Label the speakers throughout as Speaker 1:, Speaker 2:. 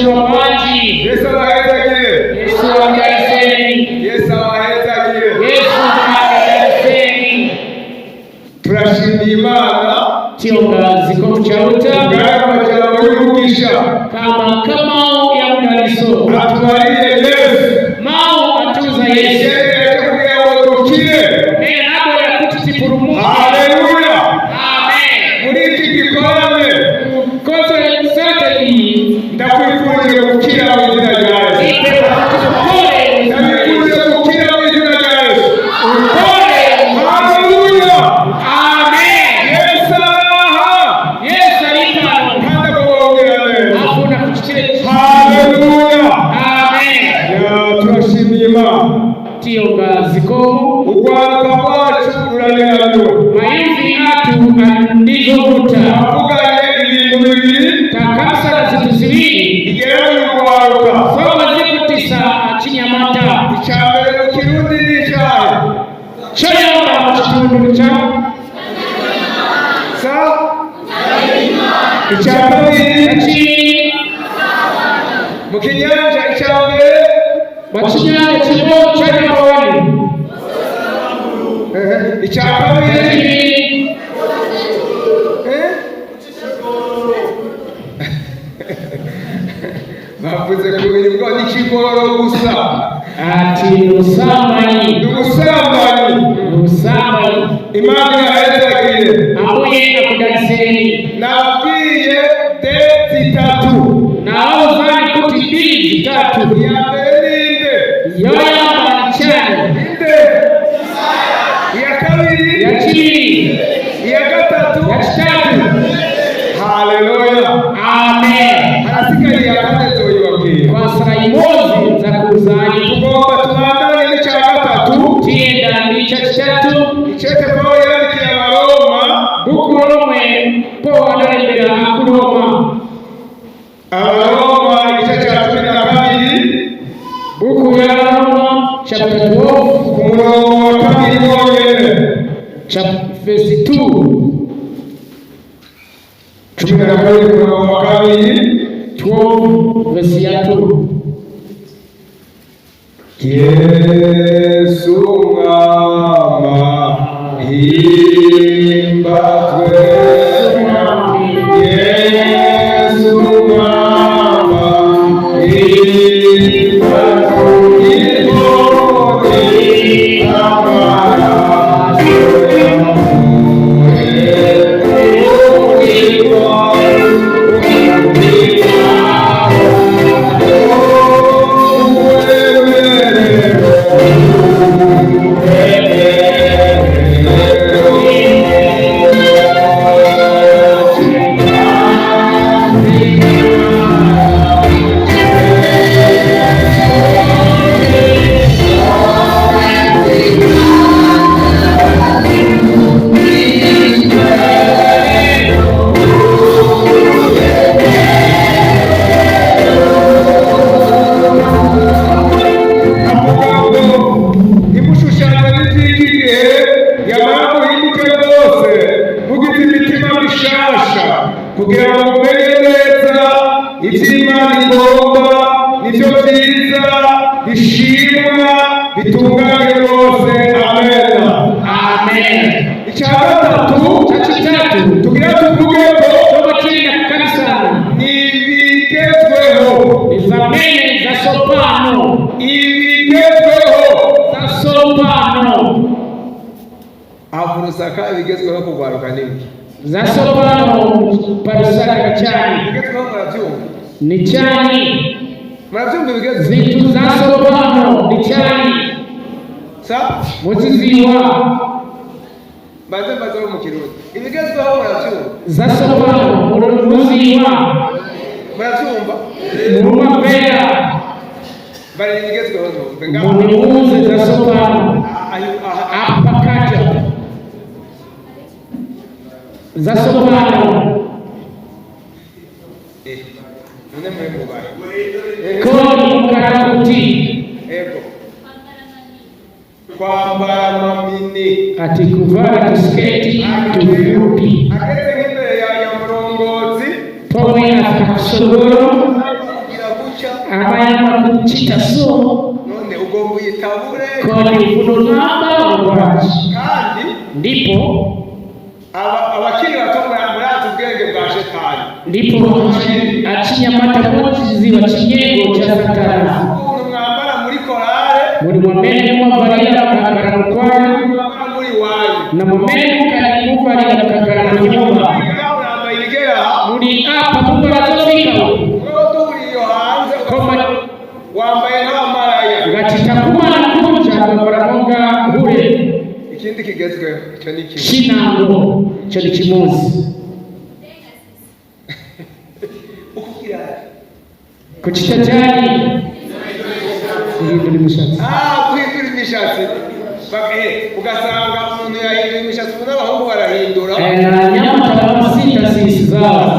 Speaker 1: Abahezagire.
Speaker 2: Yesu Abahezagire.
Speaker 1: Yesu Abahezagire.
Speaker 2: Yesu Abahezagire.
Speaker 1: Yesu Abahezagire.
Speaker 2: Turashimira Imana
Speaker 1: Tiongazi ko mchauta
Speaker 2: amajambo y'umugisha
Speaker 1: kama ya mdaliso
Speaker 2: atubariye Yesu
Speaker 1: mau atuza Yesu
Speaker 2: kugira ngo dukire
Speaker 1: nabo yakutipurumuka.
Speaker 2: Haleluya.
Speaker 1: Amen.
Speaker 2: Muri iki gikorane
Speaker 1: Koze sote hii
Speaker 2: ndakwifurije gukira mu izina rya Yesu. Ndakwifurije gukira mu izina rya Yesu. Haleluya.
Speaker 1: Amen.
Speaker 2: Yesu araha.
Speaker 1: Yesu alipano.
Speaker 2: Kandi akabongera neza.
Speaker 1: Hakuna kuchikile.
Speaker 2: Haleluya.
Speaker 1: Amen.
Speaker 2: Turashimira Imana.
Speaker 1: Tiongazi ko
Speaker 2: urwaruka rwacu ruranezerewe.
Speaker 1: mayuzi atu andizovuta
Speaker 2: Avuganye ibintu bibiri
Speaker 1: takasa zituzibiri
Speaker 2: igerewe urwaruka.
Speaker 1: soba zikutisa chinyamata
Speaker 2: Icya mbere mu Kirundi ni icyaha.
Speaker 1: choyamba muchitundu cha
Speaker 2: Sa icya kabiri
Speaker 1: chini
Speaker 2: mu Kinyanja icya mbere
Speaker 1: wachinyane chibo chanyamawani
Speaker 2: icya kabiri bavuze ku bintu ngo n'ikigoro gusa
Speaker 1: ati usambanyi
Speaker 2: Imana irahezagire.
Speaker 1: abuye akudaliseni
Speaker 2: Nabwiye de zitatu
Speaker 1: naho zari kuti mbili zitatu
Speaker 2: iya mbere ninde
Speaker 1: yoyamba chani
Speaker 2: ninde iya kabiri
Speaker 1: ya chini
Speaker 2: iya gatatu
Speaker 1: ya chitatu.
Speaker 2: Haleluya.
Speaker 1: Amen.
Speaker 2: Harasigaye iya kane zoyibabwira.
Speaker 1: Kwa saraimozi za kuzani
Speaker 2: Tugomba tubandanye n'icya gatatu
Speaker 1: tienda ndicha chitatu
Speaker 2: icete Pawulo yandikiye Abaroma
Speaker 1: bukuromwe po analembera akuroma
Speaker 2: Abaroma igice cya 12
Speaker 1: buku ya Roma chapter 12
Speaker 2: ku murongo wa kabiri wonyene
Speaker 1: verse 2
Speaker 2: cumi na kabiri ku murongo wa kabiri
Speaker 1: 12 verse ya 2.
Speaker 2: Yesu Umwami himbazwe. Yesu Umwami himbazwe. Iboni amaraso imushushanya n'P.T.G.A yamara muhinduke rwose mugize imitima mishasha kugira ngo mumenye neza iby'Imana igomba nibyo byiza bishimwa bitunganye rwose. Amen.
Speaker 1: Amen.
Speaker 2: Icya gatatu
Speaker 1: Chitatu
Speaker 2: tugira tuvuge ko
Speaker 1: tobatina kanisani
Speaker 2: ni ibigezweho.
Speaker 1: izamene za sopano
Speaker 2: Ibigezweho
Speaker 1: za sopano
Speaker 2: avurusaka ibigezweho kugwaruka nini
Speaker 1: za sopano parusaka chani
Speaker 2: ibigezweho murabyumva
Speaker 1: ni chani
Speaker 2: ibigezweho
Speaker 1: zitu za sopano ni chani
Speaker 2: sa
Speaker 1: muziziwa
Speaker 2: baze mu Kirundi ibigezweho murabyumva
Speaker 1: za sopano muziziwa
Speaker 2: murabyumva
Speaker 1: mumapera
Speaker 2: bari ibigezweho ngaho
Speaker 1: munimuze za sopano apakaja za sopano
Speaker 2: none muri mubaye
Speaker 1: koni mukarakuti
Speaker 2: ego kwambara amamini
Speaker 1: ati kuvaa tusketi tufupi
Speaker 2: ageze nk'imbere ya murongozi
Speaker 1: pamoja na kasogoro
Speaker 2: kugira
Speaker 1: abayama kuchita so
Speaker 2: none ugomba uyitabure
Speaker 1: kodi fununamba wabaji
Speaker 2: kandi
Speaker 1: ndipo
Speaker 2: abakiri bato murazi ubwenge bwa shetani
Speaker 1: ndipo achinyamata mozi wa chinyego cha satani
Speaker 2: mwambara muri korale
Speaker 1: muri mwamene mwavarira kakara mkwaya
Speaker 2: muri wanyu
Speaker 1: na mwamene kari muvarira kakara mnyumba muri hapa mubarazofika
Speaker 2: uriyo hanze wambaye nk'abamaraya
Speaker 1: ngachitakumana kuja baramonga hure
Speaker 2: ikindi kigezweho icyo ni kimwe
Speaker 1: shinango cyo ni kimuzi
Speaker 2: ukukira
Speaker 1: kuchitajani guhindura imishatsi
Speaker 2: guhindura imishatsi ugasanga umuntu yahindura imishatsi n'abahungu barahindura
Speaker 1: nyamata sisi zabo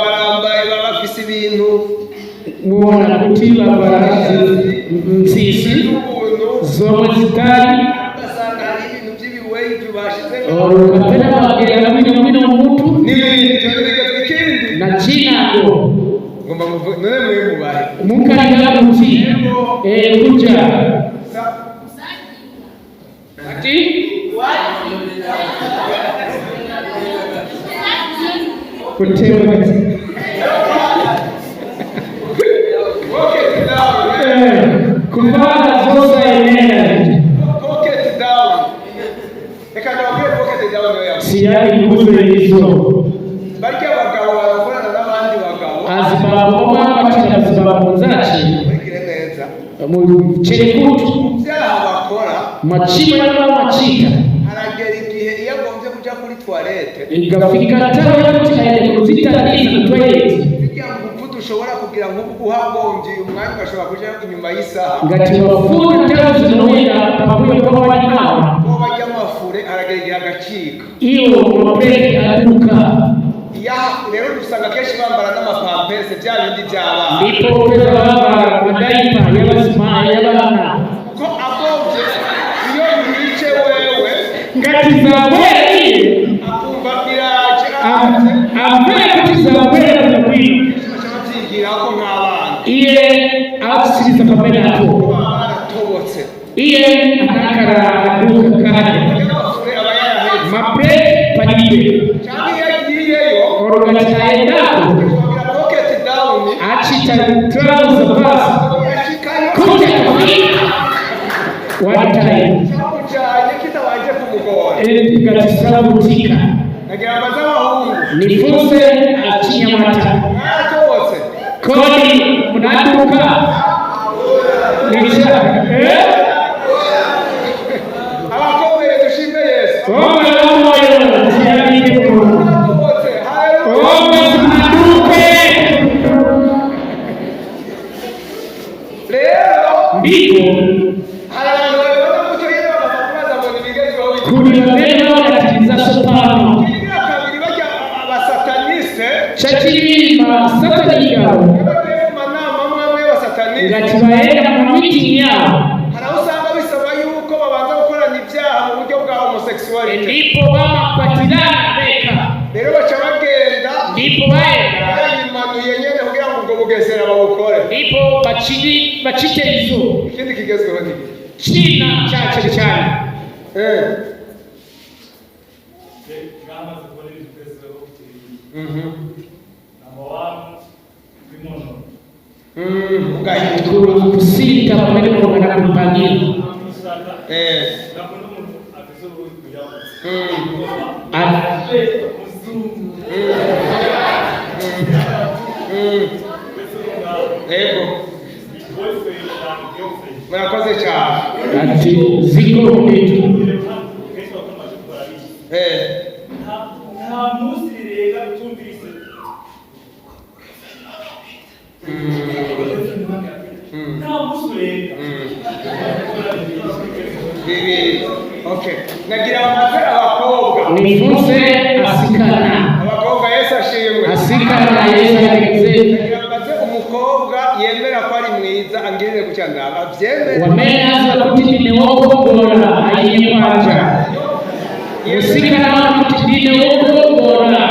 Speaker 2: barambaye bafise ibintu
Speaker 1: mubona kuti babarazi nsisi zomwe zitari
Speaker 2: ugasanga hari ibintu by'ibiweyi bashize
Speaker 1: urukatera bagera bino mutu
Speaker 2: ikindi
Speaker 1: na chinango
Speaker 2: ngomba none mwe mubaye
Speaker 1: mukarira kuti kuja ati kutewa kuvaa zote eneo
Speaker 2: pocket down ekanaongea pocket down ya
Speaker 1: siyari kuzo hizo
Speaker 2: bariki abagabo barakorana n'abandi bagabo
Speaker 1: azibaboma bakira zibamuzachi
Speaker 2: neza
Speaker 1: mu cherekutu
Speaker 2: byaha bakora
Speaker 1: machimo y'amachita
Speaker 2: aragera igihe iyo agombye kuja kuri toilette
Speaker 1: igafika tawe kuti aende kuzitaniza toilet
Speaker 2: kugira ngo uvudu ushobora kugira ngo uhagombye umwanya ugashobora kuja inyuma y'isaha
Speaker 1: ngati wafuna tawe zinowera pamoja kwa wali hawa
Speaker 2: ko bajya amafure aragera igihe agacika
Speaker 1: iyo mapeki aduka
Speaker 2: ya rero usanga kenshi bambara n'amapampese bya bindi by'abana
Speaker 1: ndipo peza baba madaipa y'abana
Speaker 2: ko agombye iyo yice wewe
Speaker 1: ngati zaweli
Speaker 2: akumva biraje
Speaker 1: ambaye kuti zaweli mkwini
Speaker 2: cyabyigira ko nk'abana
Speaker 1: iye akusiriza kamera yako
Speaker 2: baratobotse
Speaker 1: iye akakara aduka kare mape panibe
Speaker 2: cyangwa yagiyeyo
Speaker 1: organizaenda
Speaker 2: pocket down
Speaker 1: achita trouser pass kuja one time
Speaker 2: cyangwa kitabanje kumugora
Speaker 1: ngatisabutika
Speaker 2: nagira abazabahungu
Speaker 1: nifuse achinyamata
Speaker 2: atobotse
Speaker 1: kodi munaduka nisha
Speaker 2: abakomeye dushime Yesu
Speaker 1: oyo tiyabike ko
Speaker 2: atobotse
Speaker 1: oyo munaduke
Speaker 2: rero
Speaker 1: ndiko
Speaker 2: hari abantu babona muto yero bakabaza ngo nibigezweho
Speaker 1: kurira beno gatiriza sopano
Speaker 2: igira kabiri bajya abasataniste
Speaker 1: chakirima sataniga
Speaker 2: manama mwamwe y'abasataniste
Speaker 1: ngati baenda mu meeting yao
Speaker 2: hari aho usanga bisaba yuko babanza gukorana ibyaha mu buryo bwa homosexuality
Speaker 1: ndipo bamapatirana beka
Speaker 2: rero baca bagenda
Speaker 1: ndipo baenda
Speaker 2: bayimanuye nyene kugira ngo ubwo bugesera babukore
Speaker 1: ndipo bachite izo
Speaker 2: ikindi kigezweho ni
Speaker 1: china chache cyane
Speaker 2: ugahindura
Speaker 1: kusita pamene kuongana kumpangiro
Speaker 2: ego murakoze cyane
Speaker 1: ati ziko vitu
Speaker 3: nta munsi rega tumvise nta munsi rega
Speaker 2: okay nagira amaze abakobwa
Speaker 1: nifuse asikana
Speaker 2: abakobwa Yesu ashimwe
Speaker 1: asikana Yesu ageze
Speaker 2: nagira amaze umukobwa yemera ko ari mwiza angirire ku cyanda abyemera
Speaker 1: wamenaza kuti ndine wokogora ayiye kwanja usikana kuti ndine wokogora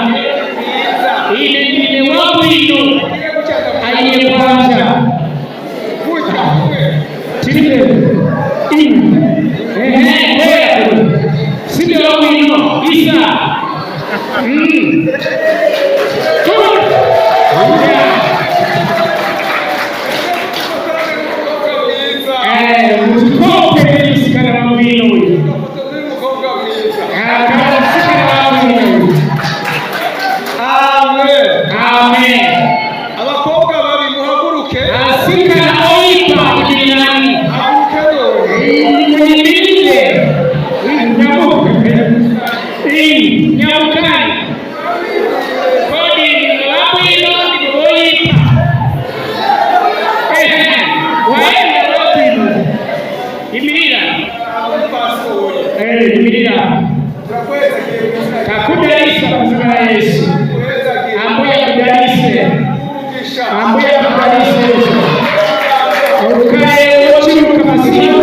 Speaker 1: ine ndine wabwino ayiye kwanja musikana oipa ibinani munyimirize nyamukani kodi labwino oipa waenda labwino imirira imirira kakudarisa kuzima Yesu ambuya kudarise ukaye uchiruka masina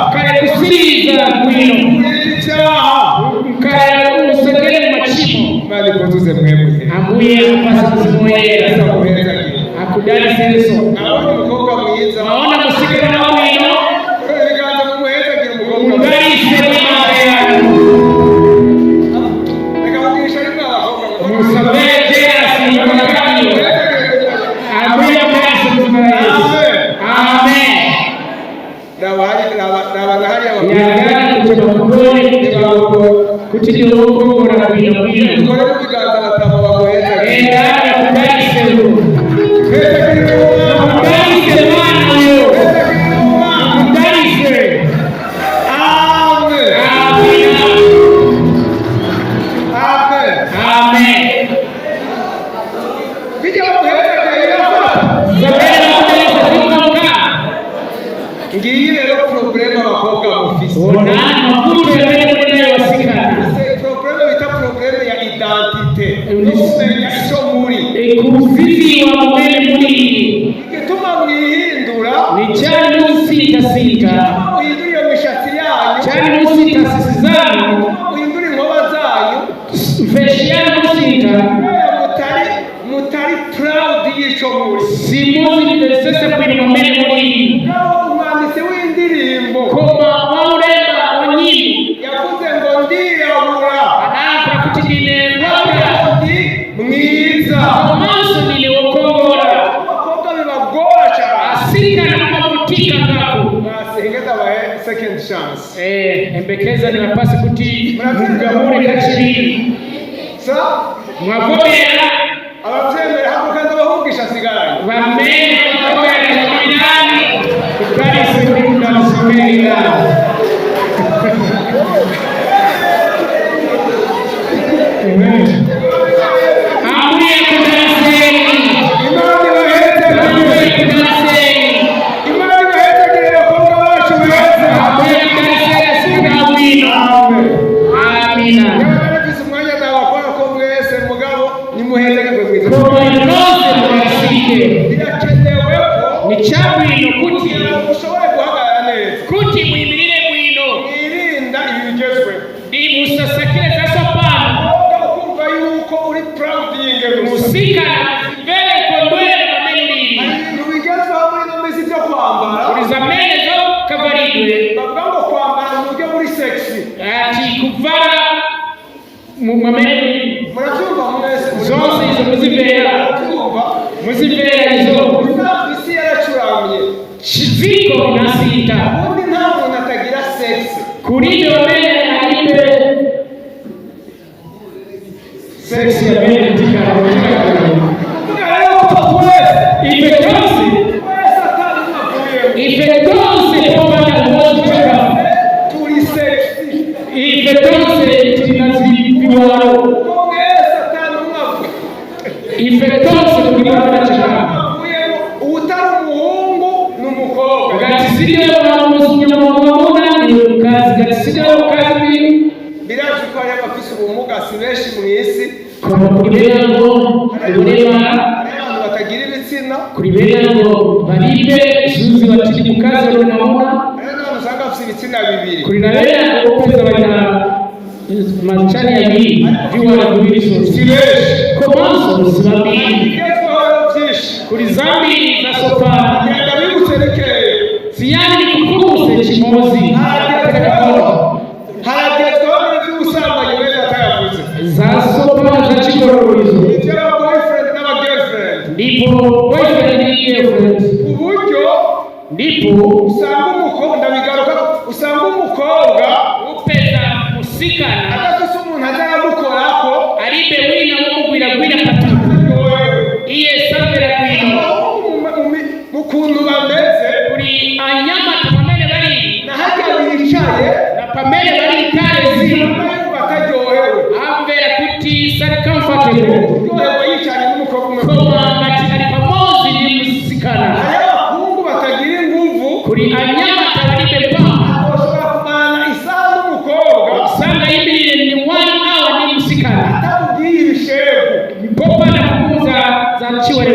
Speaker 1: ukaye kusiriza mwino ukaye usegere machimo
Speaker 2: bali kutuze mwemwe
Speaker 1: ambuye kupasa kuzimoyera akudarise Yesu
Speaker 2: abona umukobwa mwiza
Speaker 1: waona musikana na mwino
Speaker 2: ibiganza kumuhezagira umukobwa
Speaker 1: udarise mwimare yangu
Speaker 2: reka rimwe abakobwa
Speaker 1: musabete asimbakaniyo ambuye kupasa kuzima Yesu amen yagana kutoka kugone kutugira ukongora bino endana kudarise kudarise mwana uyo kudarise amen
Speaker 2: ngiyi rero problème abakobwa mufise
Speaker 1: onani makuto yaberewe wasikana
Speaker 2: problème bita problème ya identité kumenya icyo muri
Speaker 1: kuzizi wa mbele muri
Speaker 2: igituma mwihindura
Speaker 1: ni cyane musita
Speaker 2: muhindura iyo mishatsi yanyu
Speaker 1: cyane musita sisi zanyu
Speaker 2: muhindura inkoba zanyu
Speaker 1: mfeshiyana musita
Speaker 2: mutari proud y'icyo muri
Speaker 1: simuzi nimesese kwenye mbele muri
Speaker 2: umwanditsi w'indirimbo
Speaker 1: koma wauremba wanyimbo
Speaker 2: yavuze ngo ndirabura
Speaker 1: anaanza kutinginengwaka
Speaker 2: mwiza
Speaker 1: maso niliokongora
Speaker 2: abakobwa bibagora cyane
Speaker 1: asika na kumavutika ngako
Speaker 2: mwasengeza abahe second chance
Speaker 1: embekeza ni mapasi kuti mugabure kachiri mwagobera
Speaker 2: abavyemera hapo kandi abahugisha sigaranye
Speaker 1: bamene mwagobera kuminani kukarisi kukamsumira ambuye kudariseni
Speaker 2: Imana ibahezagire abakobwa bacu beza
Speaker 1: ambuye kudariseni sikabwino amina
Speaker 2: nabafise umwanya nabakora ko mwese mugabo nimuhezagirwe mwiza
Speaker 1: komanose murashike
Speaker 2: birakenewe ko
Speaker 1: ni cyabwino kuti
Speaker 2: ushobore guhagarara neza
Speaker 1: kuti mwimirire bwino
Speaker 2: mwirinda ibi bigezweho
Speaker 1: ndi musasakire za sapana
Speaker 2: ukumva yuko uri proud y'ingero
Speaker 1: musika mbele kondwele mamenyiri
Speaker 2: ibintu bigezweho muri ino minsi byo kwambara
Speaker 1: uliza mbele zo kavaridwe
Speaker 2: bavuga ngo kwambara mu buryo muri sexy
Speaker 1: ati kuvara mu mamenyiri
Speaker 2: murabyumva mwese
Speaker 1: zose izo muzivera izo
Speaker 2: isi yaracuramye
Speaker 1: chiziko nasita
Speaker 2: ubundi nta muntu atagira sex
Speaker 1: kuriyo mbele alipe sexy ya mbele tika ifekosi popata kumoja
Speaker 2: turi sexy
Speaker 1: ifekosi tinazipiwaro ifekosi tukipata chakama
Speaker 2: utari umuhungu n'umukobwa
Speaker 1: gatisidio wamusunyamamuna ni kazi gatisidio kazi
Speaker 2: biraje ko ari abafise ubumuga si benshi mu isi
Speaker 1: kama kuriberango urema
Speaker 2: abantu batagira ibitsina
Speaker 1: kuriberango baribe zuzi batiri mukazi w'umamuna
Speaker 2: rero usanga afite ibitsina bibiri
Speaker 1: kurinaberango upeza bana machani ya bili viwa kubiriso sibesh komanso simamili
Speaker 2: igezweho byinshi
Speaker 1: kuri zambi na sopana
Speaker 2: genda biguterekeye
Speaker 1: siyani kukuse chimozi
Speaker 2: haragezweho n'iby'ubusambanyi bene atayavuze
Speaker 1: za sopana za chigororizo
Speaker 2: iby'aba boyfriend n'aba girlfriend
Speaker 1: ndipo boyfriend ni girlfriend
Speaker 2: uburyo
Speaker 1: ndipo
Speaker 2: usanga umukobwa ndabigaruka usanga umukobwa
Speaker 1: upeza musikana
Speaker 2: adafise umuntu azaramukorako
Speaker 1: aribe wina wo mugwira gwira patu iye sabera gwino
Speaker 2: mu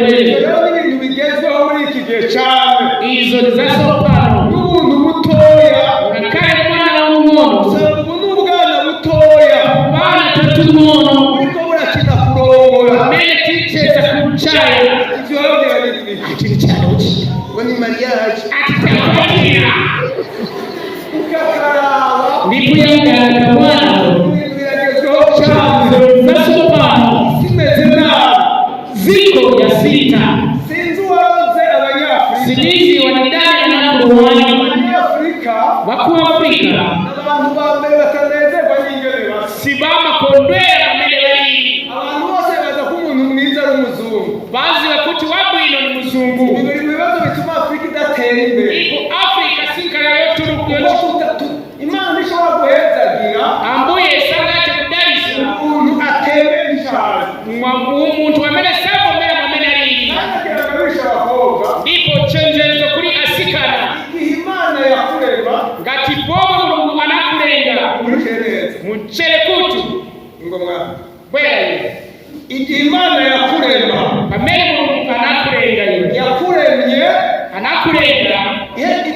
Speaker 1: wewe.
Speaker 2: Rero ni ibintu bigezweho muri iki gihe cyane.
Speaker 1: Izo ni za sopano.
Speaker 2: N'umuntu mutoya
Speaker 1: Nakari mwana w'umuntu.
Speaker 2: ubu ni ubwana butoya
Speaker 1: Bana tatu umuntu.
Speaker 2: uriko burakina kurongora.
Speaker 1: Mene ticheza kumchaya.
Speaker 2: Ivyo babwira ni ibiki?
Speaker 1: Akiri cyane uki.
Speaker 2: Ngo ni mariage.
Speaker 1: Akitakwatira.
Speaker 2: Ukakaraba
Speaker 1: Ndipo yanga mwana.
Speaker 2: ibintu biragezweho cyane.
Speaker 1: Izo za sopano.
Speaker 2: Simeze nabi.
Speaker 1: Ziko ya sita.
Speaker 2: Sinzi uwaroze Abanyafurika.
Speaker 1: Sinizi wanadai na kuruwani.
Speaker 2: Abanyafurika
Speaker 1: Wakuu Afrika.
Speaker 2: abantu ba mbere batanezerwa n'ingene basa.
Speaker 1: Sibama kondwera mbele bali.
Speaker 2: Abantu bose baza ko umuntu mwiza ari umuzungu.
Speaker 1: Bazi wakuti wabwino ni muzungu.
Speaker 2: Biri mu bibazo bituma Afurika idatera imbere.
Speaker 1: Ipo Afrika sinkara yote rukuyo.
Speaker 2: Imana ishobora guhezagira
Speaker 1: Ambuye sangate kudarisa.
Speaker 2: umuntu atemera cyane.
Speaker 1: Umuntu wamene sabo mbele mwamene alini.
Speaker 2: Akiragabisha abakobwa.
Speaker 1: Ndipo chenjezo kuri asikana.
Speaker 2: Igihe Imana yakurema
Speaker 1: Ngati bobo mulungu anakulenga.
Speaker 2: mukeneza.
Speaker 1: Muchere kutu.
Speaker 2: Ngo mwana.
Speaker 1: Bwela.
Speaker 2: Igihe Imana yakurema
Speaker 1: Pamene mulungu anakulenga yule.
Speaker 2: yakuremye
Speaker 1: Anakulenga.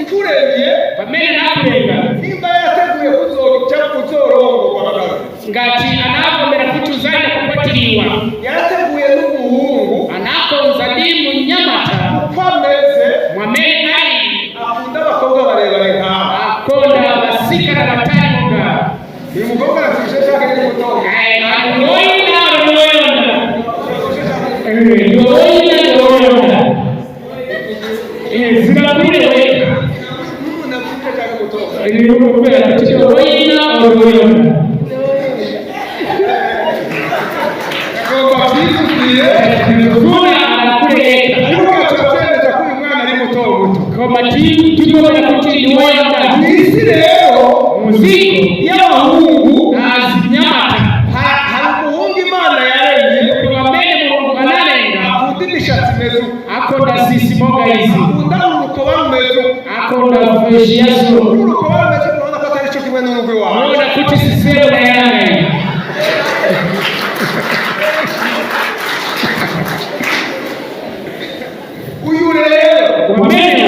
Speaker 2: ikuremye
Speaker 1: Pamene anakulenga.
Speaker 2: nimba yateguye kuzorongorwa bagabo.
Speaker 1: Ngati anagomera kutuzanya kukwatiriwa.
Speaker 2: Yateguye n'umuhungu
Speaker 1: Anakonza limu nyamata.
Speaker 2: uko ameze
Speaker 1: Mwamene ali.
Speaker 2: akunda abakobwa barebare nk'aba.
Speaker 1: Akonda basika na batari muga.
Speaker 2: Uyu mukobwa arafishe cyangwa ni muto?
Speaker 1: Ayoina ayoina. Ayoina. Zinakurire weka.
Speaker 2: Umuntu afishe cyangwa muto?
Speaker 1: Ayoina kubera ayoina ayoina.
Speaker 2: Agomba kwikubwira
Speaker 1: Kuna anakureka.
Speaker 2: ariko turakwemeza ko uyu mwana ari muto muto.
Speaker 1: Kama tuko na kutiliwa
Speaker 2: Isi rero
Speaker 1: muziki
Speaker 2: y'abahungu
Speaker 1: azinyamata.
Speaker 2: hari umuhungu Imana yaremye
Speaker 1: Wamene mulungu analenga.
Speaker 2: akunda imishatsi imeze uko.
Speaker 1: Akonda sisi moga hizi.
Speaker 2: akunda urukoba rumeze uko.
Speaker 1: Akonda veshi yaso.
Speaker 2: urukoba rumeze uko urabona ko atari cyo kimwe n'urugo iwawe.
Speaker 1: Mwana kuti sisero na yanga.
Speaker 2: Uyu rero
Speaker 1: Wamene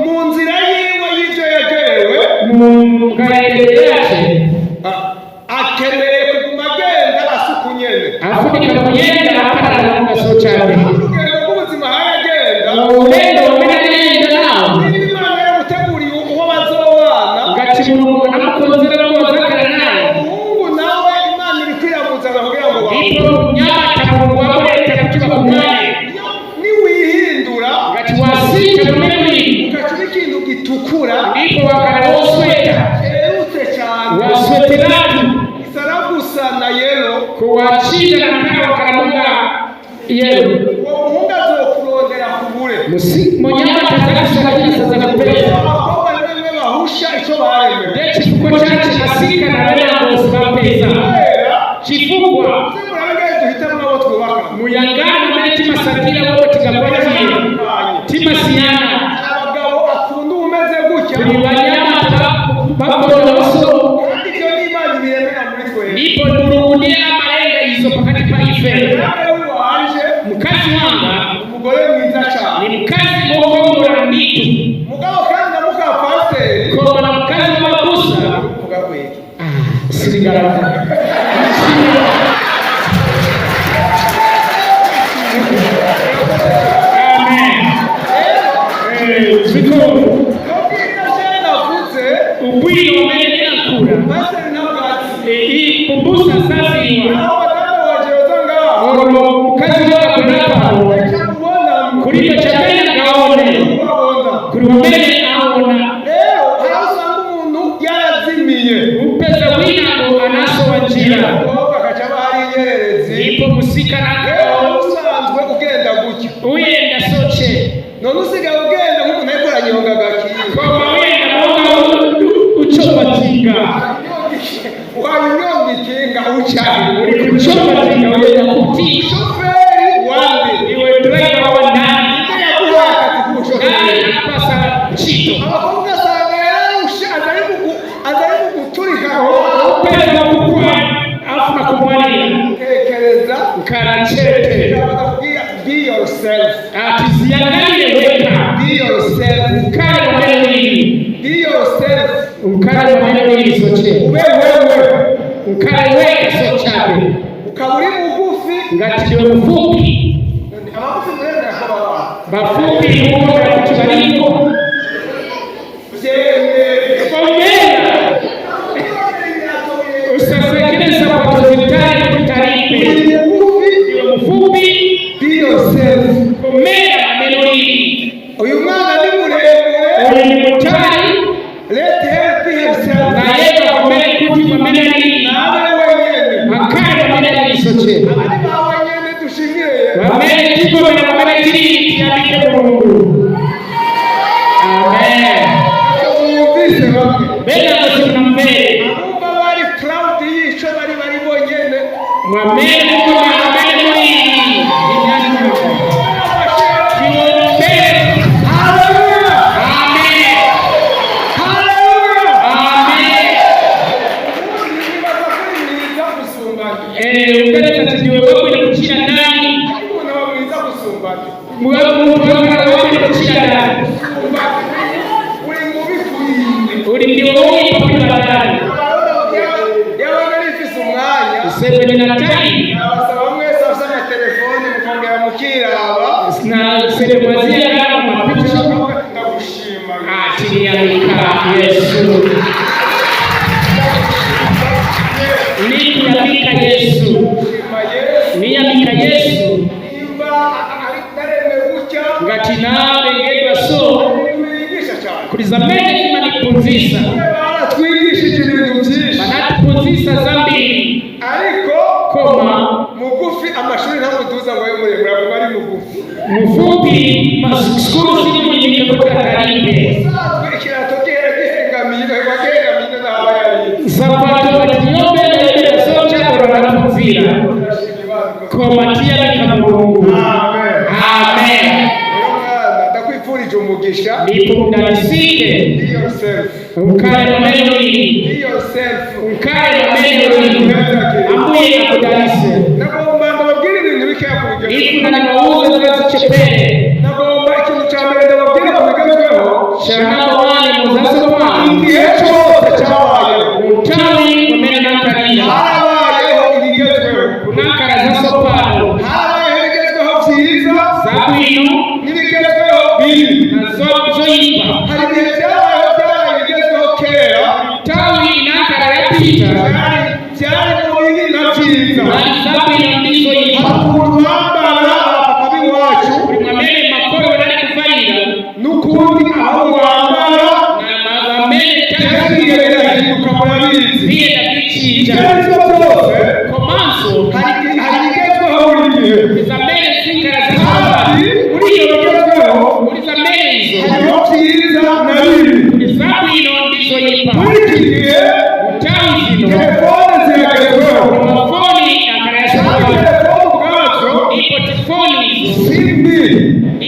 Speaker 2: mu nzira yiwe y'ibyo yagerewe
Speaker 1: mungaende yake.
Speaker 2: akeneye kuguma agenda asuku nyene.
Speaker 1: Afunika kuyenda akana na so chake.
Speaker 2: urugendo rw'ubuzima haragenda
Speaker 1: Ulendo wamene nenda nao.
Speaker 2: niba Imana yamuteguriye uwo bazobana
Speaker 1: Ngati mulungu anamukonzera ko zakara naye.
Speaker 2: umuhungu nawe Imana iri kwiyamuzana kugira ngo bawe.
Speaker 1: Ndipo nyamata mulungu wamuleta kutoka kumwani.
Speaker 2: niwihindura
Speaker 1: Ngati wasika kumeni.
Speaker 2: ugacuba ikintu gitukura
Speaker 1: Ndipo wakana osweta.
Speaker 2: cyerutse cyane
Speaker 1: Wasweteratu.
Speaker 2: isara gusa na yero.
Speaker 1: Kuwachinja na kana wakaramuga yero.
Speaker 2: uwo muhungu azokurondera kubure.
Speaker 1: Munyamata zakashakira sasa kupeleka.
Speaker 2: abakobwa ni bamwe bahusha icyo baremewe.
Speaker 1: Ndetse kuko chache asika na wale ambao sibapeza.
Speaker 2: kubera
Speaker 1: Chifungwa
Speaker 2: se murabengeye duhitamo abo twubaka.
Speaker 1: muyangana mbele tima sakira wote tigakwatiye. Tima siyana.
Speaker 2: abagabo akunda umeze gutya
Speaker 1: Tuli wanyamata bakora baso.
Speaker 2: kandi ibyo ni Imana ibiremera muri twe.
Speaker 1: Ndipo nurudia amalenga hizo pakati pa ife.
Speaker 2: nawe wanje
Speaker 1: Mkazi wanga
Speaker 2: umugore mwiza cyane.
Speaker 1: ni mkazi mwokomora nditu.
Speaker 2: mugabo kandi na muka pasiteri
Speaker 1: Kwa na mkazi wa mabusa.
Speaker 2: uvuga kwiki.
Speaker 1: Sirigaraka. Amen. Ziko
Speaker 2: nubwira se navuze
Speaker 1: ubwiro umenye nakura.
Speaker 2: pasiteri ntabwatsi.
Speaker 1: Hii kubusa sasa iwa.
Speaker 2: aho badamu waje baza ngaho
Speaker 1: Oro mukazi wa kunapa.
Speaker 2: reka kubona
Speaker 1: Kuripa chakaya gaone.
Speaker 2: kubabona.
Speaker 1: Kuri wamene aona.
Speaker 2: rero hari usanga umuntu yarazimiye
Speaker 1: Upeza wina ngo anaso wanjira.
Speaker 2: umukobwa akaca aba hari inyererezi.
Speaker 1: Ndipo musika
Speaker 2: rero
Speaker 1: nakao.
Speaker 2: usanzwe ugenda gutya
Speaker 1: Uyenda soche.
Speaker 2: none usigaye ugenda nk'umuntu ariko aranyonga agakinga.
Speaker 1: Kwa mawenda moga uchopatinga.
Speaker 2: wanyonga ikinga ucana.
Speaker 1: Uri kuchopatinga uyenda kuti.
Speaker 2: shoferi wande
Speaker 1: Iwe driver wa ndani.
Speaker 2: ite yaguhaye akazi k'ubushoferi.
Speaker 1: Nani anapasa chito.
Speaker 2: abakobwa ugasanga yararushe azari mu guturikaho.
Speaker 1: Upeza kukua afu na kumwanira.
Speaker 2: tekereza
Speaker 1: Karachete.
Speaker 2: bakakubwira biyo yourself.
Speaker 1: Atiziangalie weka.
Speaker 2: Be yourself.
Speaker 1: Ukale wa neno hili.
Speaker 2: Be yourself.
Speaker 1: Ukale wa neno hili sote.
Speaker 2: Wewe.
Speaker 1: Ukale weka sochabe.
Speaker 2: Ukaburi mugufi.
Speaker 1: Ngati ndio mfupi.
Speaker 2: Abagufi murenda yakaba.
Speaker 1: Bafupi huko na kutubariko. Usasekeleza watu zitani kutaripe. Mfupi.
Speaker 2: Be yourself.
Speaker 1: Komea maneno hili.
Speaker 2: Uyu mwana ni muremure.
Speaker 1: Uyu ni mutari.
Speaker 2: Let him be himself.
Speaker 1: Na yeye komea kuti maneno hili.
Speaker 2: Nawe wenyene.
Speaker 1: Akaya maneno hili sote.
Speaker 2: Abali ba wenyene dushimire.
Speaker 1: Wamene tiko na maneno hili tiandike Mungu. Amen. Bena nasema mbele.
Speaker 2: Abumba bari proud yisho bari bonyene.
Speaker 1: Mwamene kwa maneno hili. Banatupuzisa Zambia.
Speaker 2: Ariko
Speaker 1: koma
Speaker 2: mugufi amashuri ntamuduza ngo yemuremura ngo ari mugufi.
Speaker 1: Mufupi maskuru sini mwenye kutoka karibe.
Speaker 2: Kirato kera gihengamiye bagengamiye n'abayari.
Speaker 1: Sapato batiyombe na socha barabuzira. Koma tia Mungu.
Speaker 2: Amen.
Speaker 1: Amen.
Speaker 2: Ndakwifurije umugisha.
Speaker 1: Nipo mdanisike.
Speaker 2: Be yourself.
Speaker 1: Ukale maneno hili.
Speaker 2: Be yourself.
Speaker 1: Ukale maneno hili. Ambuye akudanise.
Speaker 2: Nagomba ndababwira ibintu bikeya ku bigezweho.
Speaker 1: Ikuna na mauzo zazichepele.
Speaker 2: Nagomba ikintu cya mbere ndababwira ku bigezweho.
Speaker 1: Shalom wale muzaso kwa.
Speaker 2: Igihe cyose cyabayeho.
Speaker 1: Mutawi wamena nakarira.
Speaker 2: Harabayeho ibigezweho.
Speaker 1: Kunakara zaso pano.
Speaker 2: Harabayeho ibigezweho byiza.
Speaker 1: Zabwino.
Speaker 2: N'ibigezweho bibi.
Speaker 1: Na zoipa.
Speaker 2: Hari igihe byabayeho ibigezweho kera.
Speaker 1: Tawi inakara ya pita.
Speaker 2: Byari mu bibi na byiza.
Speaker 1: Zabwino ndizo ipa.
Speaker 2: Hakuntu bambara abapapa b'iwacu.
Speaker 1: Mwamene makoro wadani kufaida.
Speaker 2: N'ukundi aho wambara.
Speaker 1: Na mwamene
Speaker 2: Byari birahinduka murabizi.
Speaker 1: Biye na bichija.
Speaker 2: Ibigezweho byose.
Speaker 1: Komanso.
Speaker 2: Hari ibigezweho buri gihe.
Speaker 1: Zamene zingara za
Speaker 2: Kandi muri iyo bigezweho
Speaker 1: muri zamene hizo.
Speaker 2: hariho byiza na bibi.
Speaker 1: Zabwino ndizo ipa.
Speaker 2: Muri iki gihe
Speaker 1: Tawi zino.
Speaker 2: telefone ziragezweho.
Speaker 1: Mafoni akarayasha
Speaker 2: Kandi
Speaker 1: kwa.
Speaker 2: telefone ubwazo
Speaker 1: Ipo tifoni hizo.
Speaker 2: si mbi.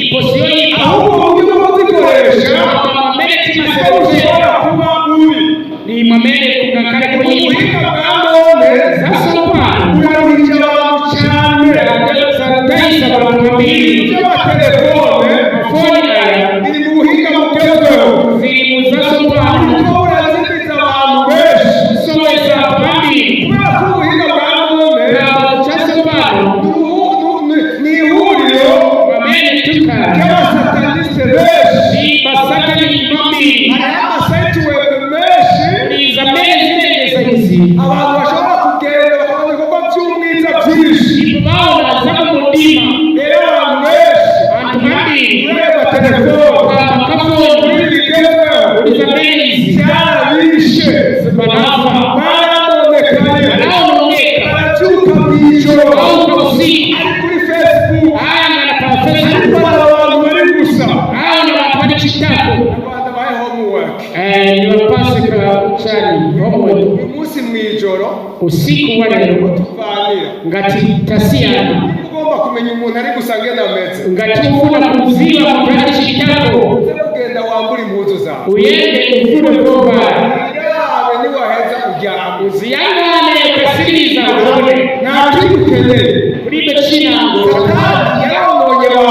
Speaker 1: Ipo sio ipa.
Speaker 2: Ahubwo uburyo bwo kuzikoresha
Speaker 1: Mwamene tima
Speaker 2: nibwo
Speaker 1: sekoze.
Speaker 2: bushobora kuba bubi.
Speaker 1: Ni mwamene kungakare kuyipa.
Speaker 2: Ubuhinga bwa none
Speaker 1: Zaso kwa.
Speaker 2: buraruhije abantu cyane.
Speaker 1: Sanitize abantu babiri.
Speaker 2: Iby'amatelefone
Speaker 1: Mafoni aya.
Speaker 2: biri mu buhinga bugezweho.
Speaker 1: Ziri muzaso kwa.
Speaker 2: Kuko burazimiza abantu benshi.
Speaker 1: Soweza babiri.
Speaker 2: Kubera ko ubuhinga bwa none
Speaker 1: Chaso kwa.
Speaker 2: ni ihuriro
Speaker 1: Mwamene tuka.
Speaker 2: ry'abasataniste benshi.
Speaker 1: Ni basakari babiri.
Speaker 2: Hariho amasayitiwebu menshi
Speaker 1: Ni zamene zirengeza hizi.
Speaker 2: abantu bashobora kugenda bakabona ibikorwa by'ubwiza byinshi.
Speaker 1: Ipo bao na zama mudima.
Speaker 2: Rero abantu benshi
Speaker 1: Antu babiri.
Speaker 2: kureba telefone
Speaker 1: Kwa makafoni.
Speaker 2: muri bigezweho
Speaker 1: Ni zamene hizi.
Speaker 2: byarabishe
Speaker 1: Banafa.
Speaker 2: baranonekaye
Speaker 1: Wanaonongeka.
Speaker 2: barabyuka mu ijoro
Speaker 1: Au kwa usiku.
Speaker 2: ari kuri Facebook
Speaker 1: Haya
Speaker 2: ariko
Speaker 1: manapafesa.
Speaker 2: hari abantu bari gusa.
Speaker 1: Hao ni watu wa chitako.
Speaker 2: Rwanda baye homework.
Speaker 1: Ni wapase kwa chani. Homework.
Speaker 2: Uyu munsi mu ijoro
Speaker 1: Usiku wa leo.
Speaker 2: tuvanira
Speaker 1: Ngati tasiana.
Speaker 2: ugomba kumenya umuntu ari gusa ngena ameze.
Speaker 1: Ngati ufuna kuziwa mutani chitako.
Speaker 2: Uze kugenda wambura impuzu zawe.
Speaker 1: Uyende ufune koba.
Speaker 2: yawe niwaheza kuryama.
Speaker 1: Uziyangane ukasiriza uone.
Speaker 2: Nta kindi ukeneye.
Speaker 1: Kuribe china.
Speaker 2: Satani yarononye abantu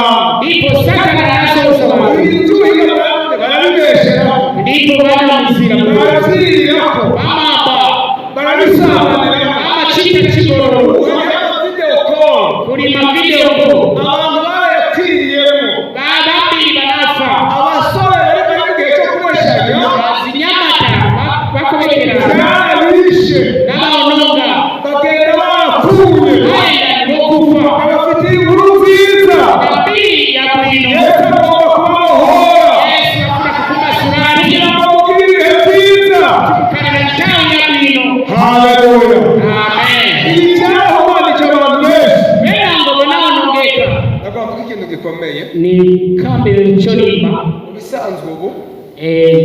Speaker 2: ikintu gikomeye
Speaker 1: ni kambe cholimba
Speaker 2: bisanzwe ubu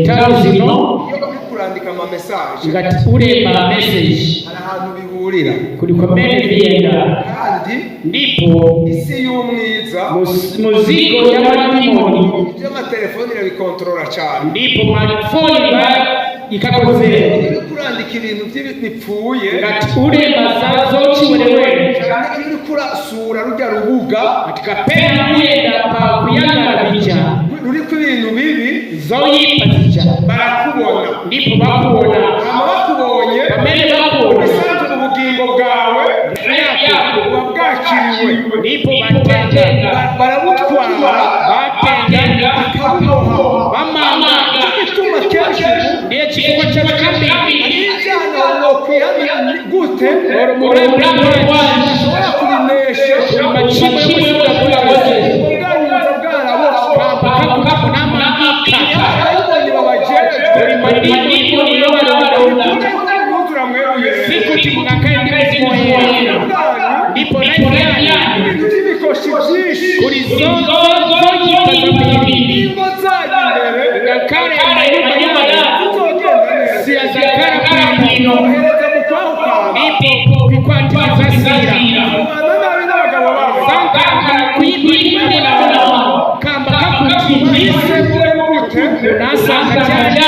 Speaker 1: tazino
Speaker 2: iyo uri kurandika ama message
Speaker 1: ngati uremba message
Speaker 2: hari ahantu bihurira
Speaker 1: kuri komene biyenda
Speaker 2: kandi
Speaker 1: ndipo
Speaker 2: isi y'umwiza
Speaker 1: muzigo y'amadimoni
Speaker 2: by'amatelefoni irabikontorora cyane
Speaker 1: ndipo mafoni ikakoze
Speaker 2: uri kurandika ibintu bipfuye
Speaker 1: ngati uremba zazo chiwerewe
Speaker 2: cyane iyo uri kurasura rujya rubuga
Speaker 1: atikapenda kuyenda pa kuyangara bija
Speaker 2: ruriko ibintu bibi
Speaker 1: zoyipa bija
Speaker 2: barakubona
Speaker 1: ndipo bakubona
Speaker 2: hama bakubonye
Speaker 1: bamene bakubona
Speaker 2: bisanzwe ubugingo bwawe buba bwakiriwe
Speaker 1: ndipo batenga
Speaker 2: barabutwara
Speaker 1: batenga
Speaker 2: bakabuboha
Speaker 1: bamanga
Speaker 2: bituma kenshi
Speaker 1: ndiye chikuko cy'abakambi
Speaker 2: ijana no kwihana gute
Speaker 1: urumurembe
Speaker 2: ushobora kubinesha
Speaker 1: amachimo y'ubuzima bwawe
Speaker 2: ubwaruza bwaraboshwe
Speaker 1: bakakuko n'amagika
Speaker 2: ababonye babajejwe
Speaker 1: uri madini niyo barabona
Speaker 2: ntuzura mweruye
Speaker 1: siku timungakaye ndimo yeye ndipo raya
Speaker 2: ibintu by'ibikoshi byinshi
Speaker 1: kuri zozo yipazamiri
Speaker 2: ingo zanyu imbere
Speaker 1: ngakare mayumba y'abantu
Speaker 2: zizogenda neza
Speaker 1: siyazakara kwino
Speaker 2: ohereza mu kwahuka
Speaker 1: ndipo bikwatiriza sira
Speaker 2: ubana nabi n'abagabo babo
Speaker 1: sanga kuyibirimo nabo kamba kakutihise
Speaker 2: gute
Speaker 1: unasanga cyane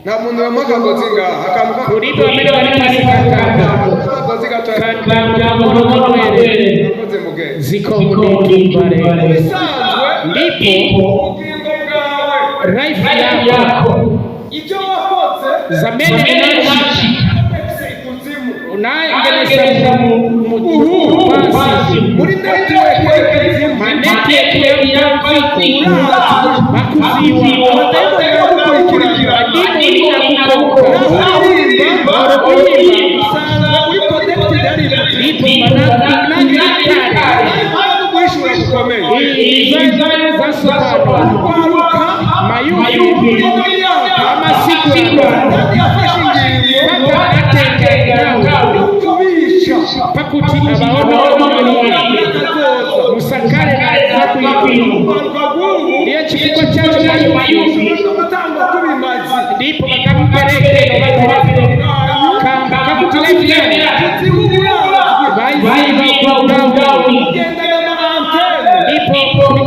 Speaker 2: nta muntu wamakagozi ngaha akantu
Speaker 1: kuripo bamene bari pasikatanga
Speaker 2: akagozi gato
Speaker 1: kanda mwere
Speaker 2: yakoze mugenzi
Speaker 1: ziko mudikimbare
Speaker 2: bisanzwe
Speaker 1: ndipo
Speaker 2: ubugingo bwawe
Speaker 1: life yako
Speaker 2: ibyo wakoze
Speaker 1: zamene nachi
Speaker 2: ikuzimu
Speaker 1: unaendeleza muhuru basi
Speaker 2: muri network y'ikuzimu
Speaker 1: maneti y'ikuzimu bakuziwa
Speaker 2: baragukurikirana
Speaker 1: adini inakukoka
Speaker 2: usanga uri connected ari
Speaker 1: ndipo manakari
Speaker 2: guhishura gukomeye
Speaker 1: zasobanura mayuyu amasiku
Speaker 2: kandi yafashe ingingo
Speaker 1: atengeraho
Speaker 2: kubica
Speaker 1: pakuti abaona musakare naza kuyipima ndiyo chikiko chacho mayuyu
Speaker 2: gutangwa kubimazi
Speaker 1: ndipo bakamuperekero baterefone kamba kakutelefone bayiziba kwa ugawi
Speaker 2: ugendana na antene
Speaker 1: ndipo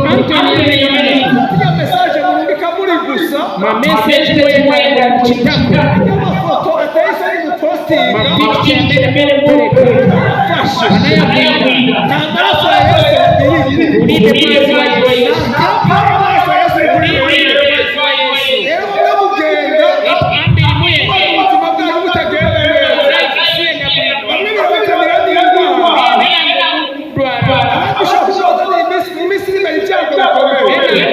Speaker 1: antene yeye
Speaker 2: ya message murundika muri gusa
Speaker 1: mamessage wewe chitako
Speaker 2: amafoto atahise ari gupostinga
Speaker 1: mapicture mbele
Speaker 2: fasha
Speaker 1: anayapenda
Speaker 2: nta maraso ya Yesu iri
Speaker 1: uribe mwezi wa Yesu
Speaker 2: amaraso ya Yesu iri rero mugenda
Speaker 1: ambiri muye
Speaker 2: ubuzima bwanyu butagenda neza bamwe birabatanira n'indwara abandi ushobora kubaza mu minsi iri imbere ibyago bikomeye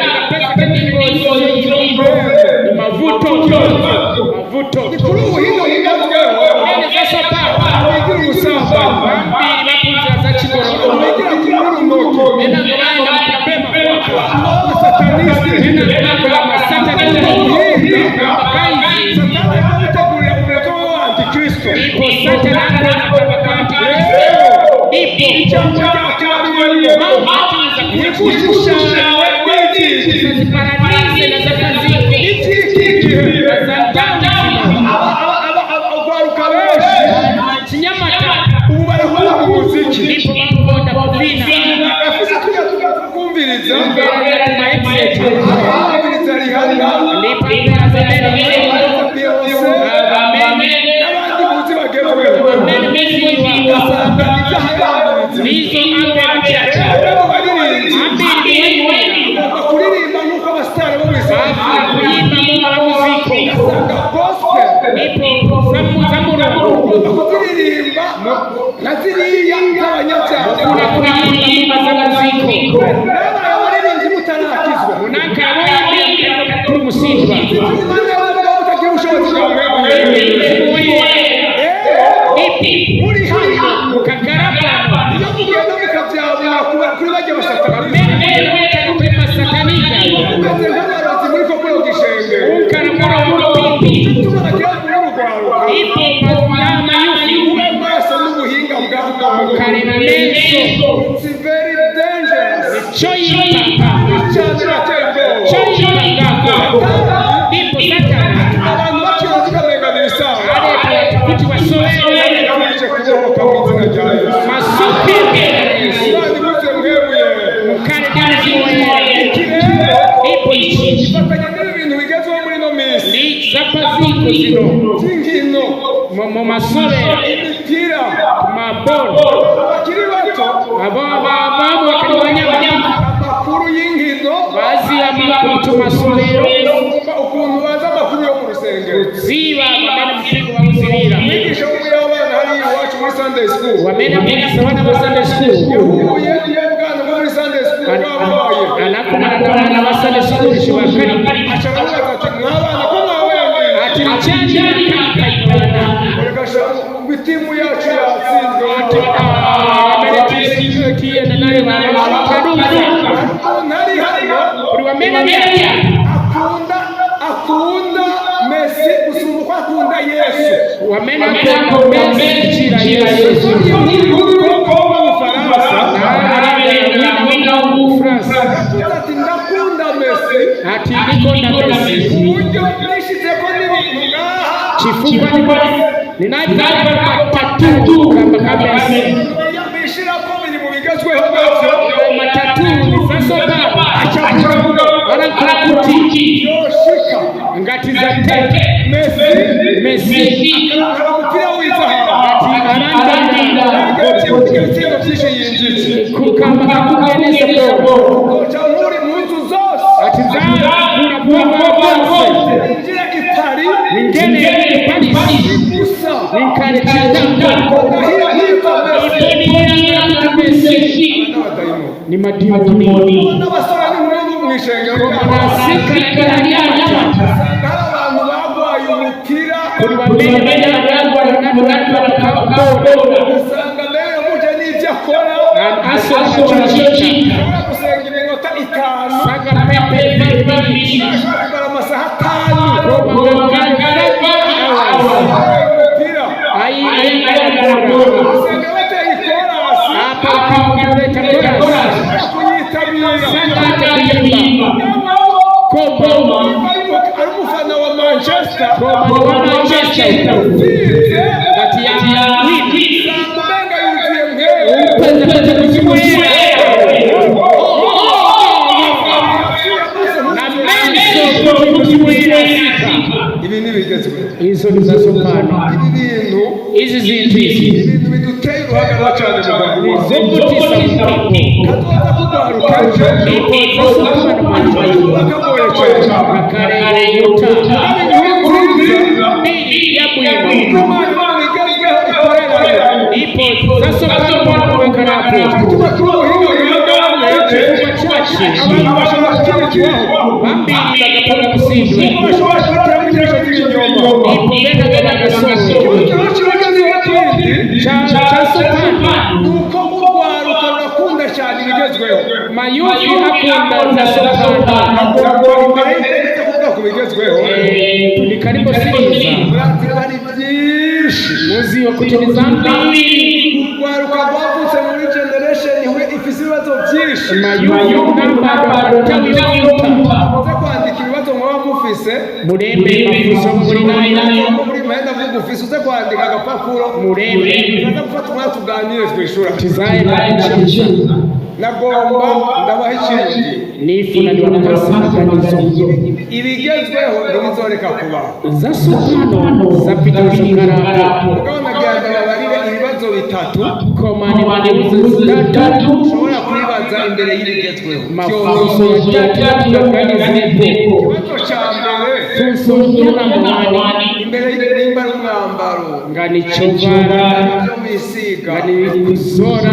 Speaker 1: mavuto
Speaker 2: ni kuri ubuhinga bugezweho bigira ubusambanyi bigira ku
Speaker 1: Choice zino
Speaker 2: z'inkino
Speaker 1: mu masore
Speaker 2: imipira
Speaker 1: maboro
Speaker 2: bakiri bato
Speaker 1: ababo bakanyanya
Speaker 2: amakuru y'inkino
Speaker 1: bazi amakuru tumasorero
Speaker 2: ukuntu bazi amakuru yo mu rusengero
Speaker 1: ziba bamena mpigo bamuzirira
Speaker 2: mwigisha w'umuyabana hari iwacu muri Sunday school
Speaker 1: wamena mwigisha wana wa Sunday school
Speaker 2: yahuye n'ubwana bwo muri Sunday school babaye
Speaker 1: anakumana na wa Sunday school shibakari
Speaker 2: asharavuga ati mwabana ko mwabaye
Speaker 1: ati cyanje kayibana
Speaker 2: urekasha bitimu yacu yatsinzwe
Speaker 1: ati amene tisikiye na nayo baramukaduka
Speaker 2: ntari hano
Speaker 1: uri wamena media
Speaker 2: akunda Messi gusumba uko akunda Yesu
Speaker 1: wamena ko Messi chira Yesu
Speaker 2: ati ndakunda Messi
Speaker 1: ati ndikunda Messi
Speaker 2: uburyo nishize ko n'ibintu ngaha
Speaker 1: chifuka ninabika tatu kama Messi
Speaker 2: yambishira ko biri mu bigezweho bwose
Speaker 1: matatu nifasoka achakura barakura kuti
Speaker 2: yoshika
Speaker 1: ngati za tete Messi
Speaker 2: umupira w'izahabu
Speaker 1: ati arandanda
Speaker 2: igitego byinshi yinjije
Speaker 1: kukamba kugeneza bwo
Speaker 2: muri munzu zose
Speaker 1: ati zara kuna bose
Speaker 2: injira itari
Speaker 1: ngene Paris
Speaker 2: gusa
Speaker 1: nikare chitanga ni madimoni
Speaker 2: n'abasore n'inkuru mu ishengero
Speaker 1: nasika yariyacha
Speaker 2: abantu bagwaye umupira
Speaker 1: kuri bamene yagwa na
Speaker 2: usanga mbere muje n'ibyo akora
Speaker 1: aso chichichi
Speaker 2: gusenga iminota 5
Speaker 1: saga pepe
Speaker 2: ashobora amasaha 5
Speaker 1: umupira ai
Speaker 2: usanga bateye ikorasi
Speaker 1: hapa kuleta korasi
Speaker 2: kuyitabira
Speaker 1: kombo
Speaker 2: ari umufana wa Manchester
Speaker 1: kati ya wiki
Speaker 2: umenga yuzuye mwewe
Speaker 1: upenda kuzimuira na menso kuzimuira
Speaker 2: ibi ni bigezwe
Speaker 1: izo nizasopana
Speaker 2: ibintu
Speaker 1: izi zintu izi
Speaker 2: ibintu biduteye uruhagarara cyane mu Rwanda
Speaker 1: zomutisa mpango
Speaker 2: katubaza kugaruka
Speaker 1: ipo zasopana
Speaker 2: bakagoye cyane
Speaker 1: akarere yuta bili ya bwima ipo zasopana mpango bambili bagapora kusindwa ipo benda benda gasoso chasopana
Speaker 2: nuko murwaruka rurakunda cyane ibigezweho
Speaker 1: mayufi akunda zasopana
Speaker 2: ku bigezweho
Speaker 1: ni karibu siriza
Speaker 2: hari byinshi
Speaker 1: muzi wa kutini Zambia
Speaker 2: urwaruka rwavutse muri generation iwe ifise ibibazo byinshi
Speaker 1: mayufi namba tawifuta
Speaker 2: uza kwandika ibibazo mwaba mufise
Speaker 1: murembe mafuso muri nayo
Speaker 2: muri mahenda vuga ufise uza kwandika agapapuro
Speaker 1: murembe
Speaker 2: uza gufata umwanya tuganire twishura
Speaker 1: tizaye bakicisha
Speaker 2: nagomba ndabaha ikindi
Speaker 1: nifuna ni wapasa
Speaker 2: ibigezweho ntibizoreka kubaho
Speaker 1: zasopano zapitisha karaka
Speaker 2: mugabo nagenda babarire ibibazo bitatu
Speaker 1: komane banebuze zitatu
Speaker 2: ushobora kwibaza imbere y'ibigezweho
Speaker 1: mafuso ya tatu yaganize
Speaker 2: ikibazo cya mbere
Speaker 1: fuso y'amani
Speaker 2: imbere y'imba n'umwambaro
Speaker 1: ngani chovara
Speaker 2: ibyo bisiga
Speaker 1: ngani kuzora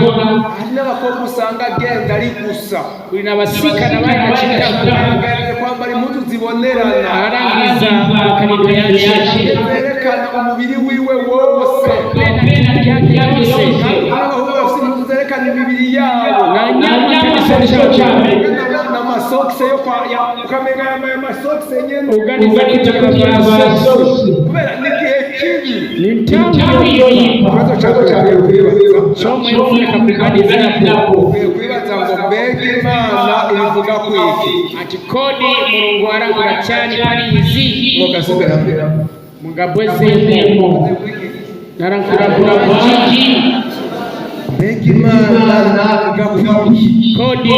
Speaker 2: hari n'abakobwa usanga agenda ari gusa
Speaker 1: kuri nabasikana bayachitako
Speaker 2: agaragaye kwambara impuzu zibonerana
Speaker 1: arangiza kaniko yaje
Speaker 2: zerekana umubiri wiwe wose
Speaker 1: yake yose
Speaker 2: n'abahungu bafite impuzu zerekana imibiri yabo
Speaker 1: na nyama kabisa cyane
Speaker 2: n'amasokisi yo kwa ukamenya yambaye amasokisi nyene
Speaker 1: uganiza kutakabasa
Speaker 2: kubera n'igihe kibi
Speaker 1: ni mtamu yoyi
Speaker 2: ikibazo cyako cyane kwibaza
Speaker 1: somo yofuna kapiganiza napo
Speaker 2: kwibaza ngo mbega Imana ibivuga kwiki
Speaker 1: ati kodi Mulungu arangura cyane parizi
Speaker 2: mugasubira mbere
Speaker 1: mugabweze nemo narangura bwiki
Speaker 2: mbega Imana ivuga kwiki
Speaker 1: kodi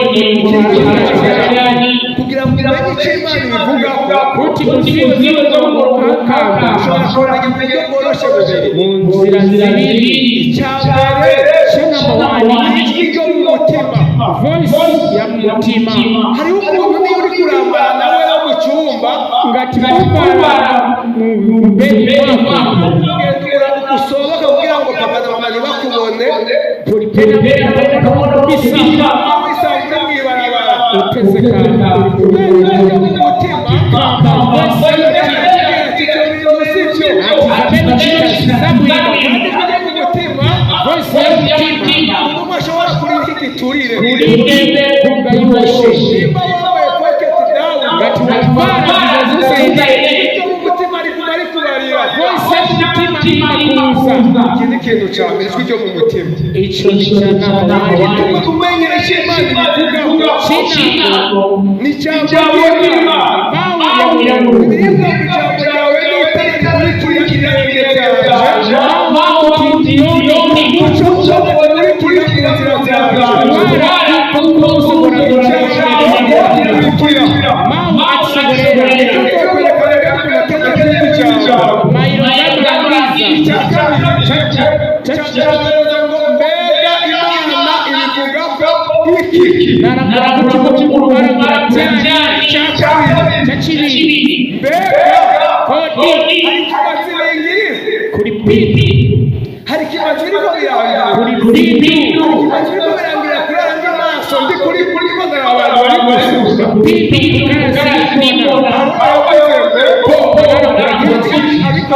Speaker 1: Mulungu arangura cyane
Speaker 2: kugira ngo umenye icyo Imana ibivuga
Speaker 1: kuti usiwe kukamba
Speaker 2: ushobora kumenya uburyo bworoshye bubiri
Speaker 1: mu nzira zibiri.
Speaker 2: icyambere ijwi ryo mu mutima,
Speaker 1: voice ya mutima.
Speaker 2: hariho ukuntu niba uri kurambara nawe wo mu cyumba
Speaker 1: ngati kubara mu bebe wako
Speaker 2: usohoka kugira ngo papa na mama ntibakubone
Speaker 1: pena bisa
Speaker 2: wisanga mw'ibarabara
Speaker 1: uteze kandi
Speaker 2: kubera ijwi ryo mu mutima umuntu ashobora kurinda igiturire
Speaker 1: kumva yubashe
Speaker 2: nimba wabaye pocket down
Speaker 1: ngati watwara zizazusenda
Speaker 2: ijwi mu mutima ari kubarira
Speaker 1: voice y'umutima kuza.
Speaker 2: iki ni ikintu cya mbere, ijwi ryo mu mutima
Speaker 1: ico nicanama
Speaker 2: gituma kumenya icyo Imana ibivugaho
Speaker 1: cinako
Speaker 2: ni ijambo ry'Imana. Ibiribwa ku ijambo ryawe n'itara rikurikira ibirenge byawe, umuco ushobora gukurikira inzira hari ikibazo biriko birangira kuri andi maso ndi kuri mbona abantu bari gusuka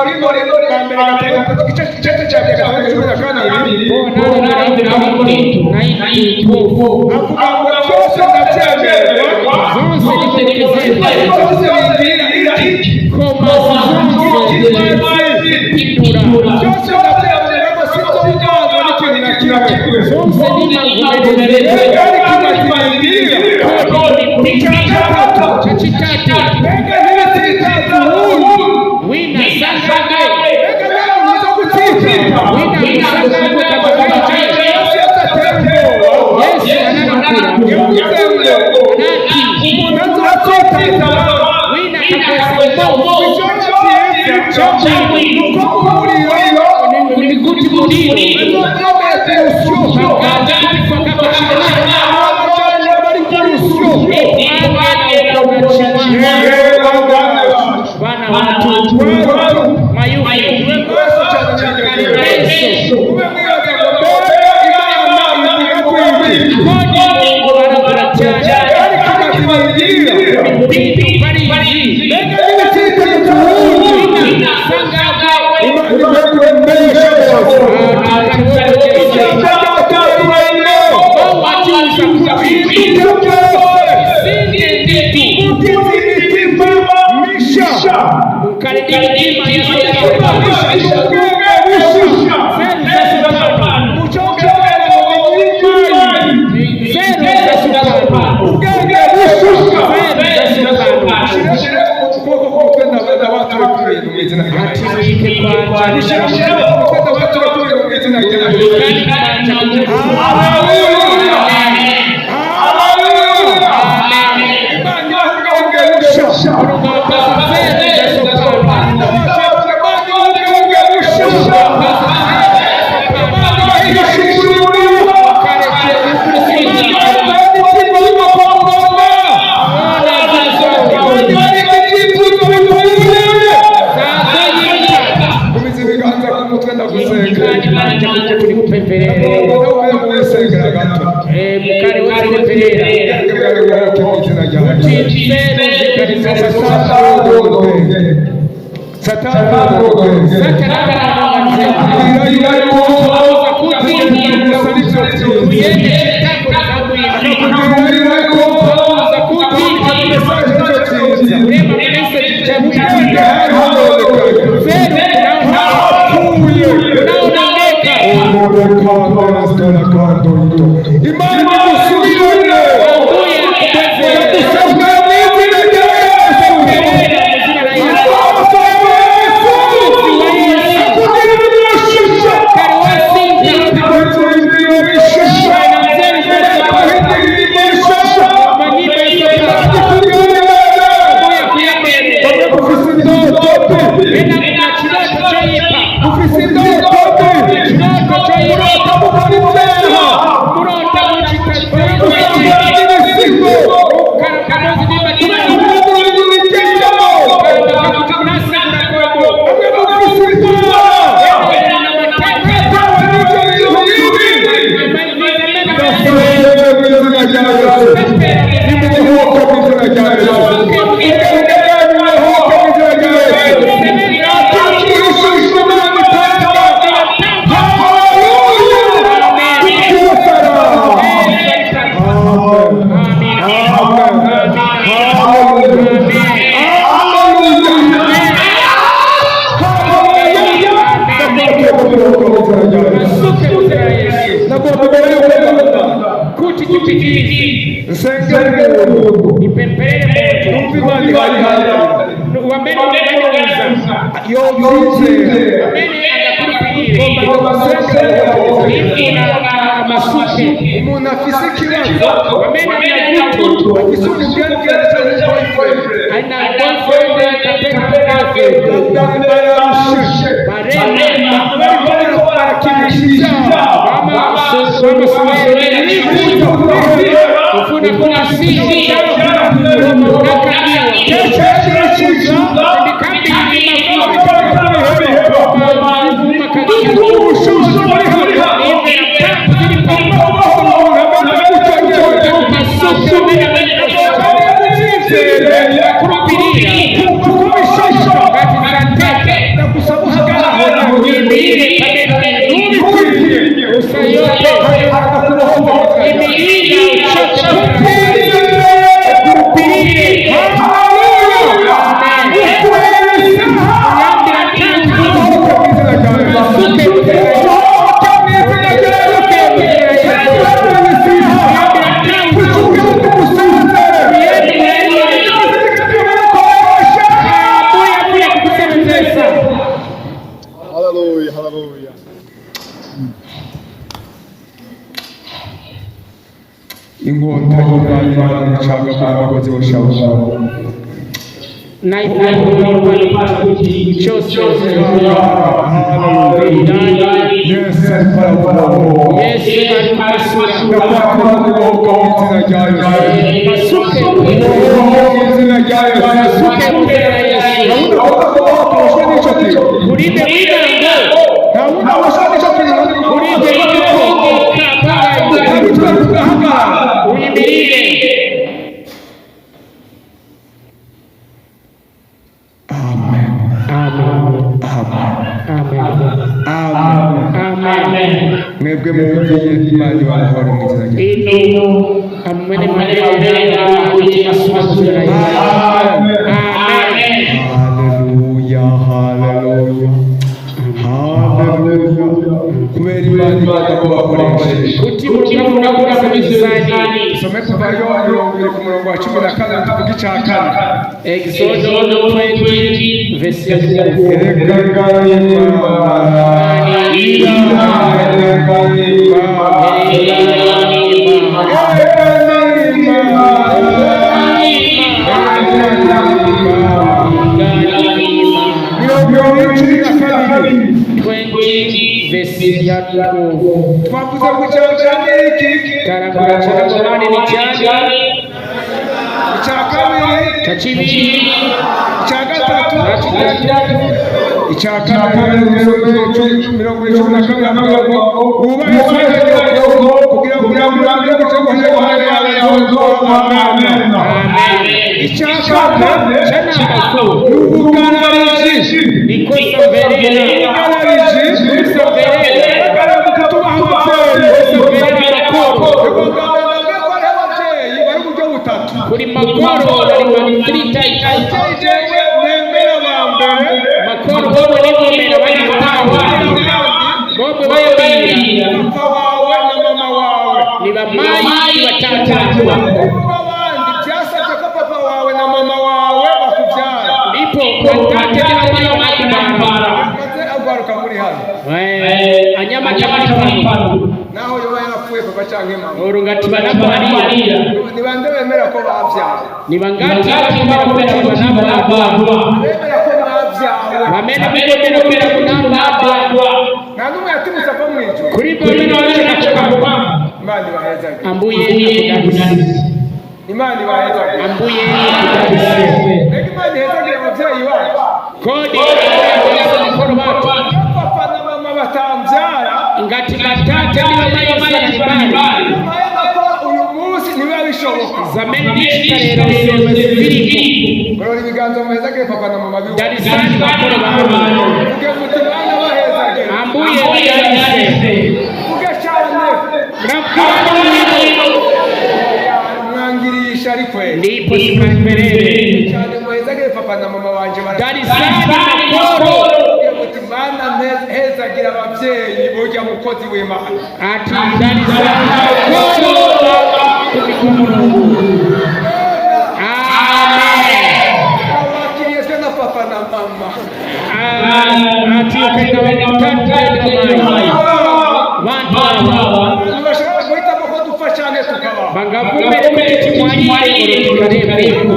Speaker 2: ariko rino bambere gatatu igice cya mbere gatatu cumi na kabiri avuga ngo byose ndabyemerwa byose bingira iki bari hariya
Speaker 1: wambere uza
Speaker 2: yo bize
Speaker 1: wambere agakurikire amasuke
Speaker 2: umuntu afise ikibazo
Speaker 1: wambere agagutu
Speaker 2: afise umugenzi
Speaker 1: aina boyfriend kapeka barene
Speaker 2: barakibisha
Speaker 1: mama ufuna kuna sisi
Speaker 2: inkota y'Imana mushaka Murakoze bushabuja mwebwe mugiye Imana ibahore mu izina rya kubera Imana ibaza kubakoresheje some kuvayo 14 tuvuga icya kane
Speaker 1: Exode 20 verse 20 verse ya
Speaker 2: twavuze ku cyaro cyane iki
Speaker 1: karagara cyane ni cyane
Speaker 2: icya kabiri
Speaker 1: kachibiri
Speaker 2: icya gatatu icya kane mirongo icumi na kabiri amagambo wubahe kugira ngo urambe gutegura icya kane ubugarariji
Speaker 1: nikosa mbere kuri makoro bari muri 3 types
Speaker 2: nemera bambere
Speaker 1: makoro bobo ni bomera bayitawa bobo bayobira
Speaker 2: papa wawe na mama wawe
Speaker 1: ni bamayi batatu
Speaker 2: abandi byasabye ko papa wawe na mama wawe bakubyara
Speaker 1: ndipo batate ni bamayi bakubara
Speaker 2: maze agaruka muri hano
Speaker 1: anyama cy'abantu
Speaker 2: naho yoba yarapfuye papa canke mama
Speaker 1: urungati banabarira
Speaker 2: ni bande bemera ko bavyara
Speaker 1: ni bangati bemera ko banabarira
Speaker 2: bemera ko bavyawe
Speaker 1: bamena bemera ko banabarira
Speaker 2: nta numwe yatimutse ava mu ijuru
Speaker 1: kuri bomena wabera kuba
Speaker 2: Imana ibahezagire
Speaker 1: ambuye kudabisi
Speaker 2: Imana ibahezagire
Speaker 1: ambuye kudabisi
Speaker 2: reka Imana ihezagire abavyeyi bacu
Speaker 1: kodi mukoro bacu
Speaker 2: papa na mama batambyara
Speaker 1: ingati batate ni bamayi
Speaker 2: uyu munsi niba bishoboka
Speaker 1: zameni n'ikitarero biriko
Speaker 2: barora ibiganza muhezagire papa na mama biwe
Speaker 1: darisani bakoro bawe
Speaker 2: uge muti Imana bahezagire
Speaker 1: ambuye kudabisi
Speaker 2: uge cyane mwangirisha ariko
Speaker 1: ndipo simaperere
Speaker 2: cyane muhezagire papa na mama wanje
Speaker 1: darisani makoro
Speaker 2: muti Imana hezagire abavyeyi burya mukozi w'Imana
Speaker 1: ati darisani makoro amen kareko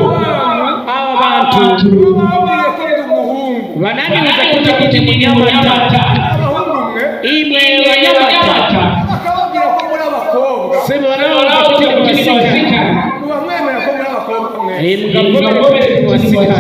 Speaker 1: aba bantu bananiza kuja kuti munyamata imwe banyamata sema wanaona kuti wasika mugavoma kuti wasika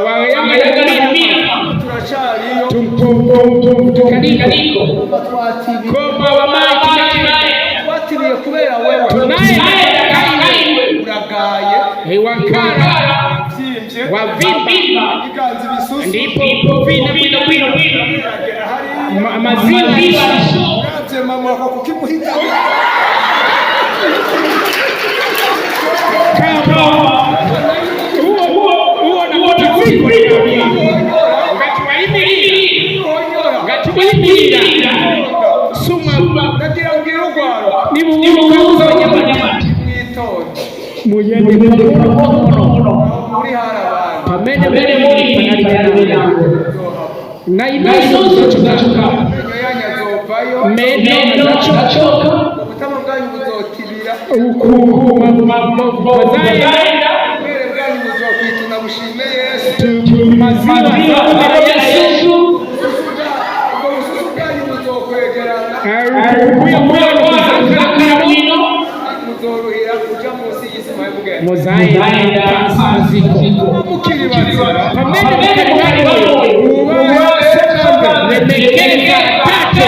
Speaker 2: Wawe
Speaker 1: tukariko koma wamaji
Speaker 2: twatiriye kubera wewe
Speaker 1: tunaye
Speaker 2: uragaye
Speaker 1: wakara wavimba
Speaker 2: ikanzi bisusu
Speaker 1: ndipo vina maziwa
Speaker 2: uravye mama wako kukimuhita
Speaker 1: huo na motaziko ngati wayimirira suma
Speaker 2: nagira ngira ugwaro
Speaker 1: ni bubuza abanyamagati muyende
Speaker 2: muri harabana
Speaker 1: pamene muri panali na imaso zochoka mene zochoka
Speaker 2: ubutama bwanyu buzotibira
Speaker 1: bazaenda
Speaker 2: mbere bwanyu buzokwituna bushime Yesu
Speaker 1: maziwa Yesu
Speaker 2: ubwo bususu bwanyu buzokwegerana muzoruhira kuja munsi y'isima y'ubugeni
Speaker 1: muzaenda maziko
Speaker 2: mukiri bazara
Speaker 1: pamene remekeza tate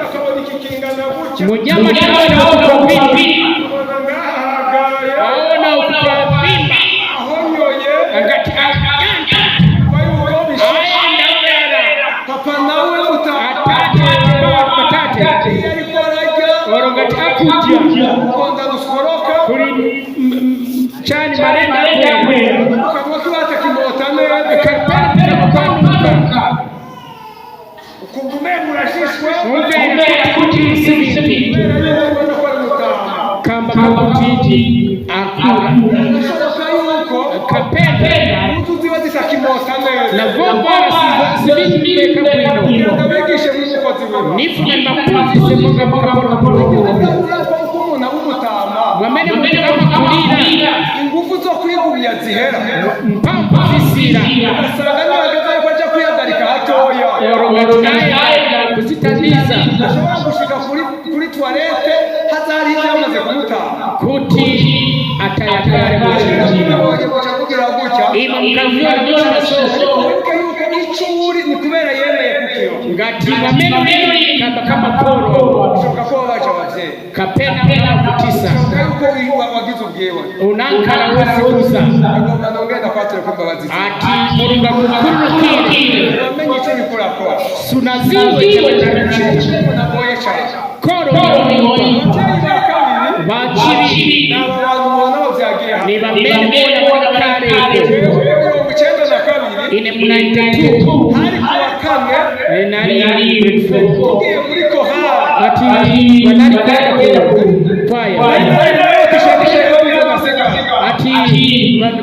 Speaker 2: akabona ikikingana gutya
Speaker 1: munyama cyane ukuvimbi aona ukuvimba
Speaker 2: ahonyoye
Speaker 1: agati aganda
Speaker 2: bayuko bishaka
Speaker 1: aenda mbera
Speaker 2: papa nawe
Speaker 1: atate
Speaker 2: yariko arajya
Speaker 1: orongati akuja
Speaker 2: ukonda guskoroka
Speaker 1: kuri cyane marenda kwe
Speaker 2: ukavuga ko batakimota neza
Speaker 1: kapera kukanduka
Speaker 2: ukumva umenya urashishwe
Speaker 1: umvende kutisibiti
Speaker 2: ubona ko ari mutama
Speaker 1: kamba P.T.G.A akura
Speaker 2: bishoboka yuko
Speaker 1: kapera
Speaker 2: utuziba zitakimota neza
Speaker 1: na vogora sibimeka kwino
Speaker 2: ndabigishe n'umukozi wewe
Speaker 1: nifuna mapunzi semoga boga
Speaker 2: umuntu abumutama
Speaker 1: wamene kama kulira
Speaker 2: ingufu zo kwigumya zihera
Speaker 1: mpamvu zisira
Speaker 2: ugasanga nibageza yuko ajya kwihagarika hatoya
Speaker 1: orongataye kuzitaniza
Speaker 2: ashobora gushika kuri toilette hazari yamaze kumutama
Speaker 1: kuti atayakare
Speaker 2: kugira gutya
Speaker 1: ima mkavyo soso
Speaker 2: uke yuko icyo uri ni kubera yemeye kukiyo
Speaker 1: ngati wamene kama poro
Speaker 2: shoka ko baje bavye
Speaker 1: kapena kutisa
Speaker 2: yuko wagize ubwiwe
Speaker 1: unankara wesikuza
Speaker 2: ngomba nongenda kwatira kwimbabazi
Speaker 1: ati murunga kukurukire
Speaker 2: wamenye icyo bikora ko
Speaker 1: sunaziwe cyabanaruche
Speaker 2: naboye cyane
Speaker 1: koro bachiri
Speaker 2: n'aba bantu mubona bavyagiye
Speaker 1: ni bamene bona kare
Speaker 2: 92
Speaker 1: ine munaitatu
Speaker 2: hari kuwa kane
Speaker 1: nari
Speaker 2: ugiye muri kohara
Speaker 1: ati wanari kare fire ati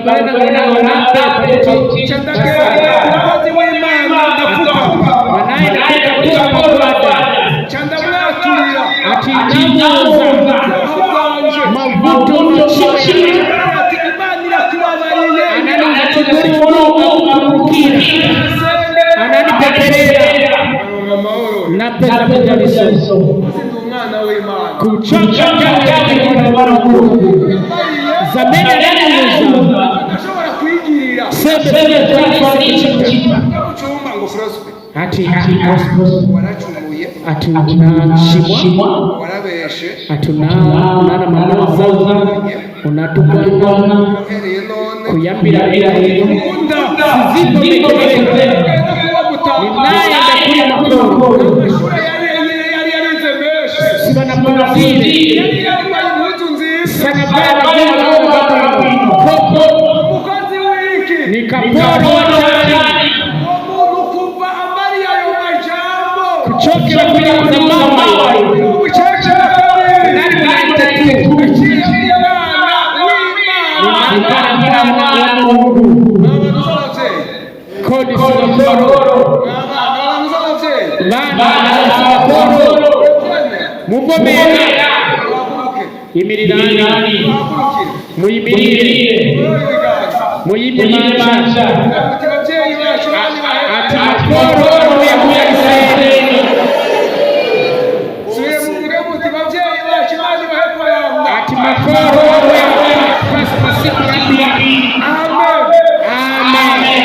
Speaker 1: bana wanapata
Speaker 2: chandakera umukozi w'Imana ndafuka
Speaker 1: wanaenda kwa kwada
Speaker 2: chandamwaturira
Speaker 1: ati namuza mavuto machishi
Speaker 2: ati Imana irakubabariye
Speaker 1: ananiza kuguru kumukira ananipeperera na pesa mjaliso
Speaker 2: umwana w'Imana
Speaker 1: kuchoka zamena yanamuza
Speaker 2: ashobora kwigirira
Speaker 1: sebe
Speaker 2: kuchumba ngo frospe
Speaker 1: ati
Speaker 2: waracumuye
Speaker 1: unashimwa
Speaker 2: warabeshe
Speaker 1: nana manoza unatukwana
Speaker 2: uhereye none
Speaker 1: kuyambira sizipomekeze ninaye ndakuri makoro
Speaker 2: yari yarize menshi
Speaker 1: sibana mwanzire
Speaker 2: yari impuzu nziza
Speaker 1: sana baba koko
Speaker 2: umukozi w'iki
Speaker 1: ni kaporo watani
Speaker 2: umuntu kuva amariya ayo majambo
Speaker 1: kuchokera kwenye mama
Speaker 2: ubucecera kabiri
Speaker 1: nani mnaitatu
Speaker 2: uciye Imana w'Imana
Speaker 1: Mungu
Speaker 2: abantu z'abavyeyi
Speaker 1: kodi sinaporo
Speaker 2: abantu z'abavyeyi
Speaker 1: bana sinaporo muvomera imirirani muyimirire muyipimisha ati makoro muyakuya Israeli ati makoro muyakuya masiku ya pili amen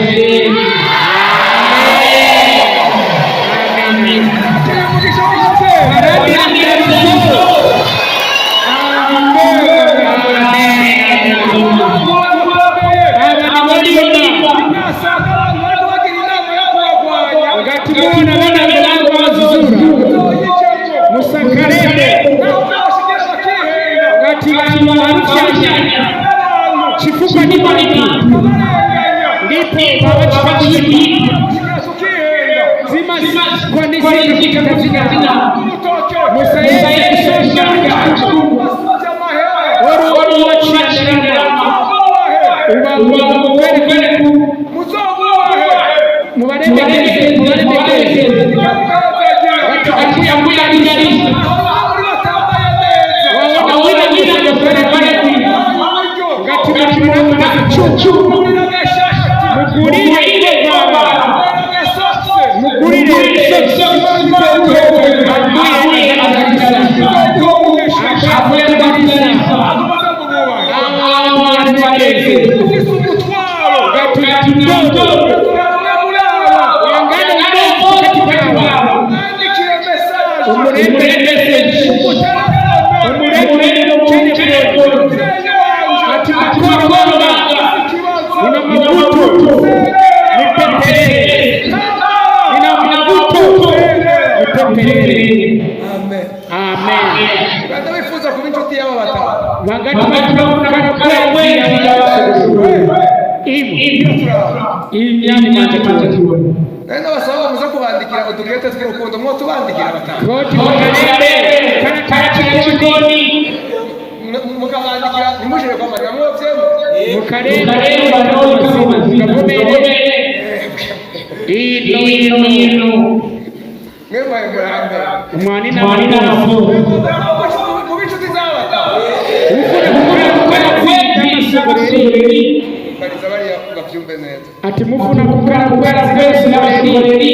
Speaker 1: ati mufuna kukara kubera zose n'abareri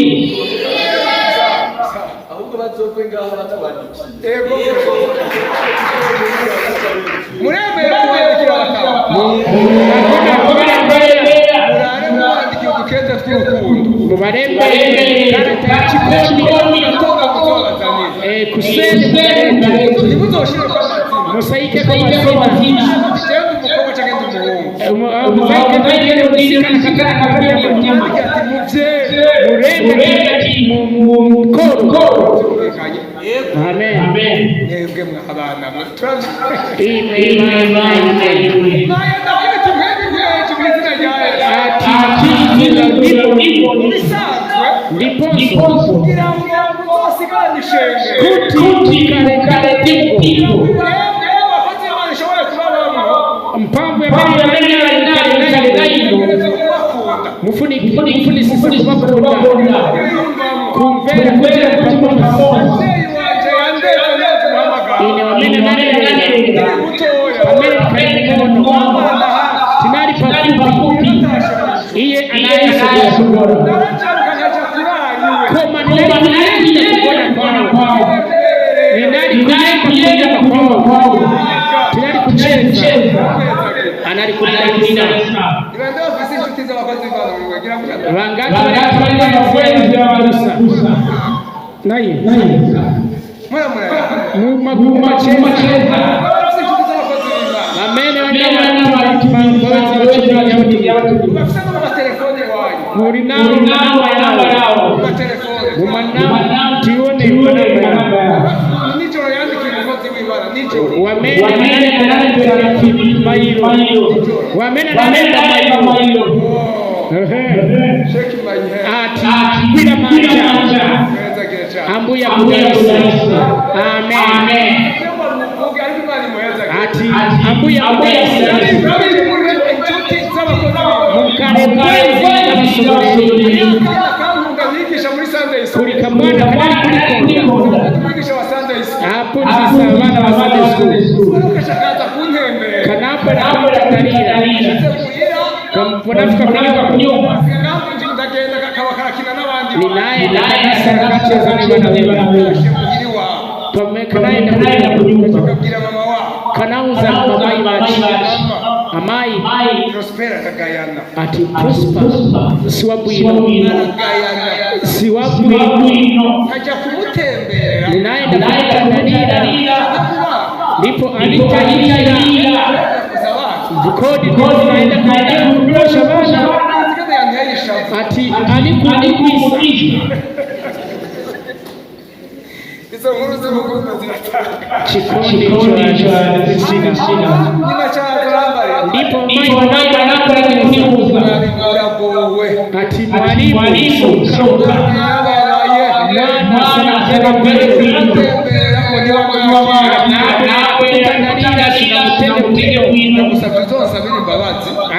Speaker 2: ahubwo bazokwenga batabandikiye yego muremere kubandikira bataba murare mubandikira udukete tw'urukundo
Speaker 1: mubarembere
Speaker 2: kikoni atoka kutobataniye
Speaker 1: kusene
Speaker 2: ntimuzoshire kwa mazina
Speaker 1: musayike kwa mazina
Speaker 2: cyangwa umukobwa cyangwa umuhungu
Speaker 1: musayike kwa kakana kabya manyama
Speaker 2: ati muvye
Speaker 1: murembere mu koro amen
Speaker 2: mwebwe mwabana mwe umwigisha wa Sunday school.
Speaker 1: Hapo sasa wana wa Sunday school.
Speaker 2: Ukashakaza kuntembera.
Speaker 1: Kanapo na kutangalia. Kamponafika kunyumba.
Speaker 2: Kanapo nje ndagenda kakabakakina n'abandi.
Speaker 1: Ni naye kanisa kacheza n'abana. Pameka naye na kunyumba.
Speaker 2: Kabwira mama wao.
Speaker 1: Kanauza mamayi bacu. Amayi
Speaker 2: Prospera kagayana.
Speaker 1: ati prosper siwabwino
Speaker 2: Haja kumutembera.
Speaker 1: Ni naye na kutangalia. Ndipo alitajira kodi naenda kuosha bana ati alikuisa
Speaker 2: izo nkuru z'umukuru ziratanga
Speaker 1: chikondi shina
Speaker 2: nyina cyazambare
Speaker 1: ndipo mai wanakora kuniuza ati mwalimu soka mwana sana
Speaker 2: tembera ko ni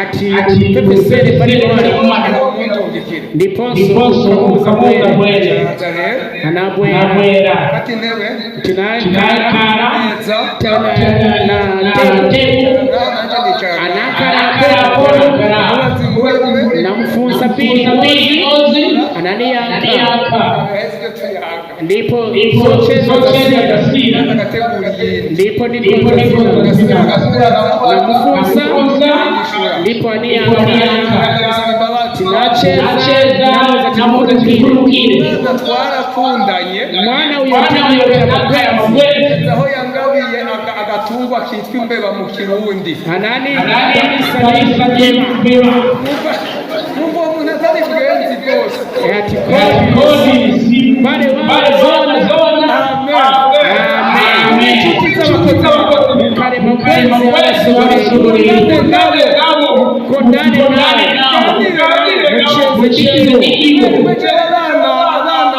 Speaker 1: ati pepesere pale ndipo ukamuza kweli anabwera
Speaker 2: ati newe
Speaker 1: tunakara namfunza pili ananiaka ndipo sochezo ndipo namfunza ndipo aniangalia tunacheza namuza kikurukire
Speaker 2: twarakundanye
Speaker 1: mwana uyo mapema
Speaker 2: aho yangabiye agatungwa kitwa imbeba mu Kirundi
Speaker 1: anani salisa jema
Speaker 2: numva umuntu atari bwenzi bwose
Speaker 1: ati kodi bale zona amen kare mwenzi wasohore ngabo kodane
Speaker 2: abana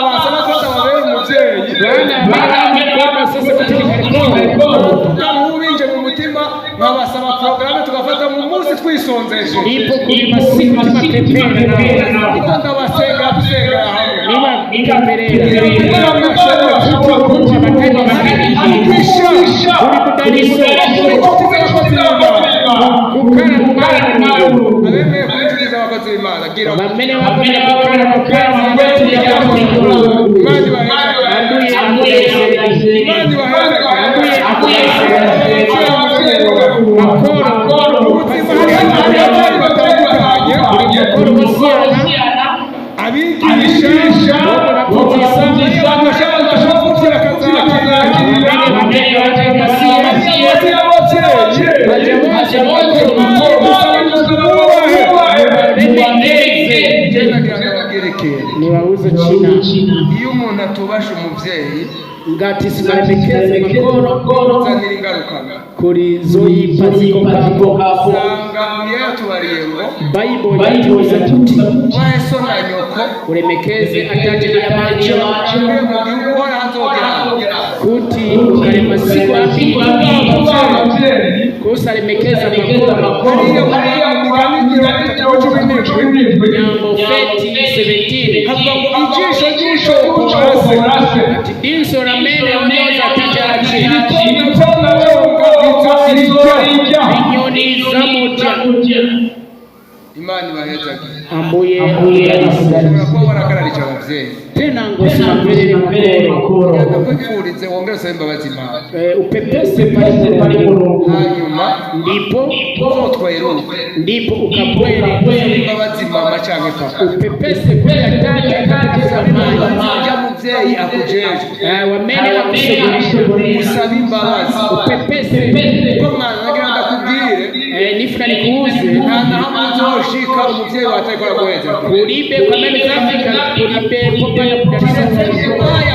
Speaker 2: basaba ko babere umuvyeyi
Speaker 1: bana sasa katika
Speaker 2: ubinje mu mutima nkabasaba programme tugafata mu munsi twisonzeshe
Speaker 1: ipo kuri masiku tumatepera
Speaker 2: niko ndabasenga gusenga hamwe
Speaker 1: niba ikamberera niwauze China
Speaker 2: iyo umuntu atubasha umuvyeyi
Speaker 1: ngati simarekeze makoro
Speaker 2: zanira ingarukana
Speaker 1: kuri zoyipa ziko kapo
Speaker 2: sanga yatubariye ngo
Speaker 1: Bible yatuza tuti
Speaker 2: waeso na nyoko
Speaker 1: uremekeze atajiri ya macho
Speaker 2: mu gihugu hazogera
Speaker 1: kuti ukarema siku apiki kusa remekeza makoro nyambo feti 17
Speaker 2: hapo ijisho
Speaker 1: ati dinso na mene onyoza tatachi inyoni za moja
Speaker 2: Imana Abahezagire
Speaker 1: ambuye
Speaker 2: kwa warakarari cha muvyeyi
Speaker 1: tena ngo sinamberere makoro
Speaker 2: ndakwifurize wongere usaba imbabazi Imana
Speaker 1: upepese pale
Speaker 2: hanyuma
Speaker 1: ndipo
Speaker 2: uzotweruke
Speaker 1: ndipo ukapwere
Speaker 2: imbabazi mama canke papa
Speaker 1: upepese kwenda ndani katika zamani
Speaker 2: ya muvyeyi akujejwe
Speaker 1: wamene wakushughulisha
Speaker 2: usaba imbabazi
Speaker 1: upepese
Speaker 2: ko mwana nagira ndakubwire
Speaker 1: nifuna nikuuze
Speaker 2: na hamwe uzoshika umuvyeyi watakora guheza
Speaker 1: kulibe kwa mene za Afrika kulibe popa ya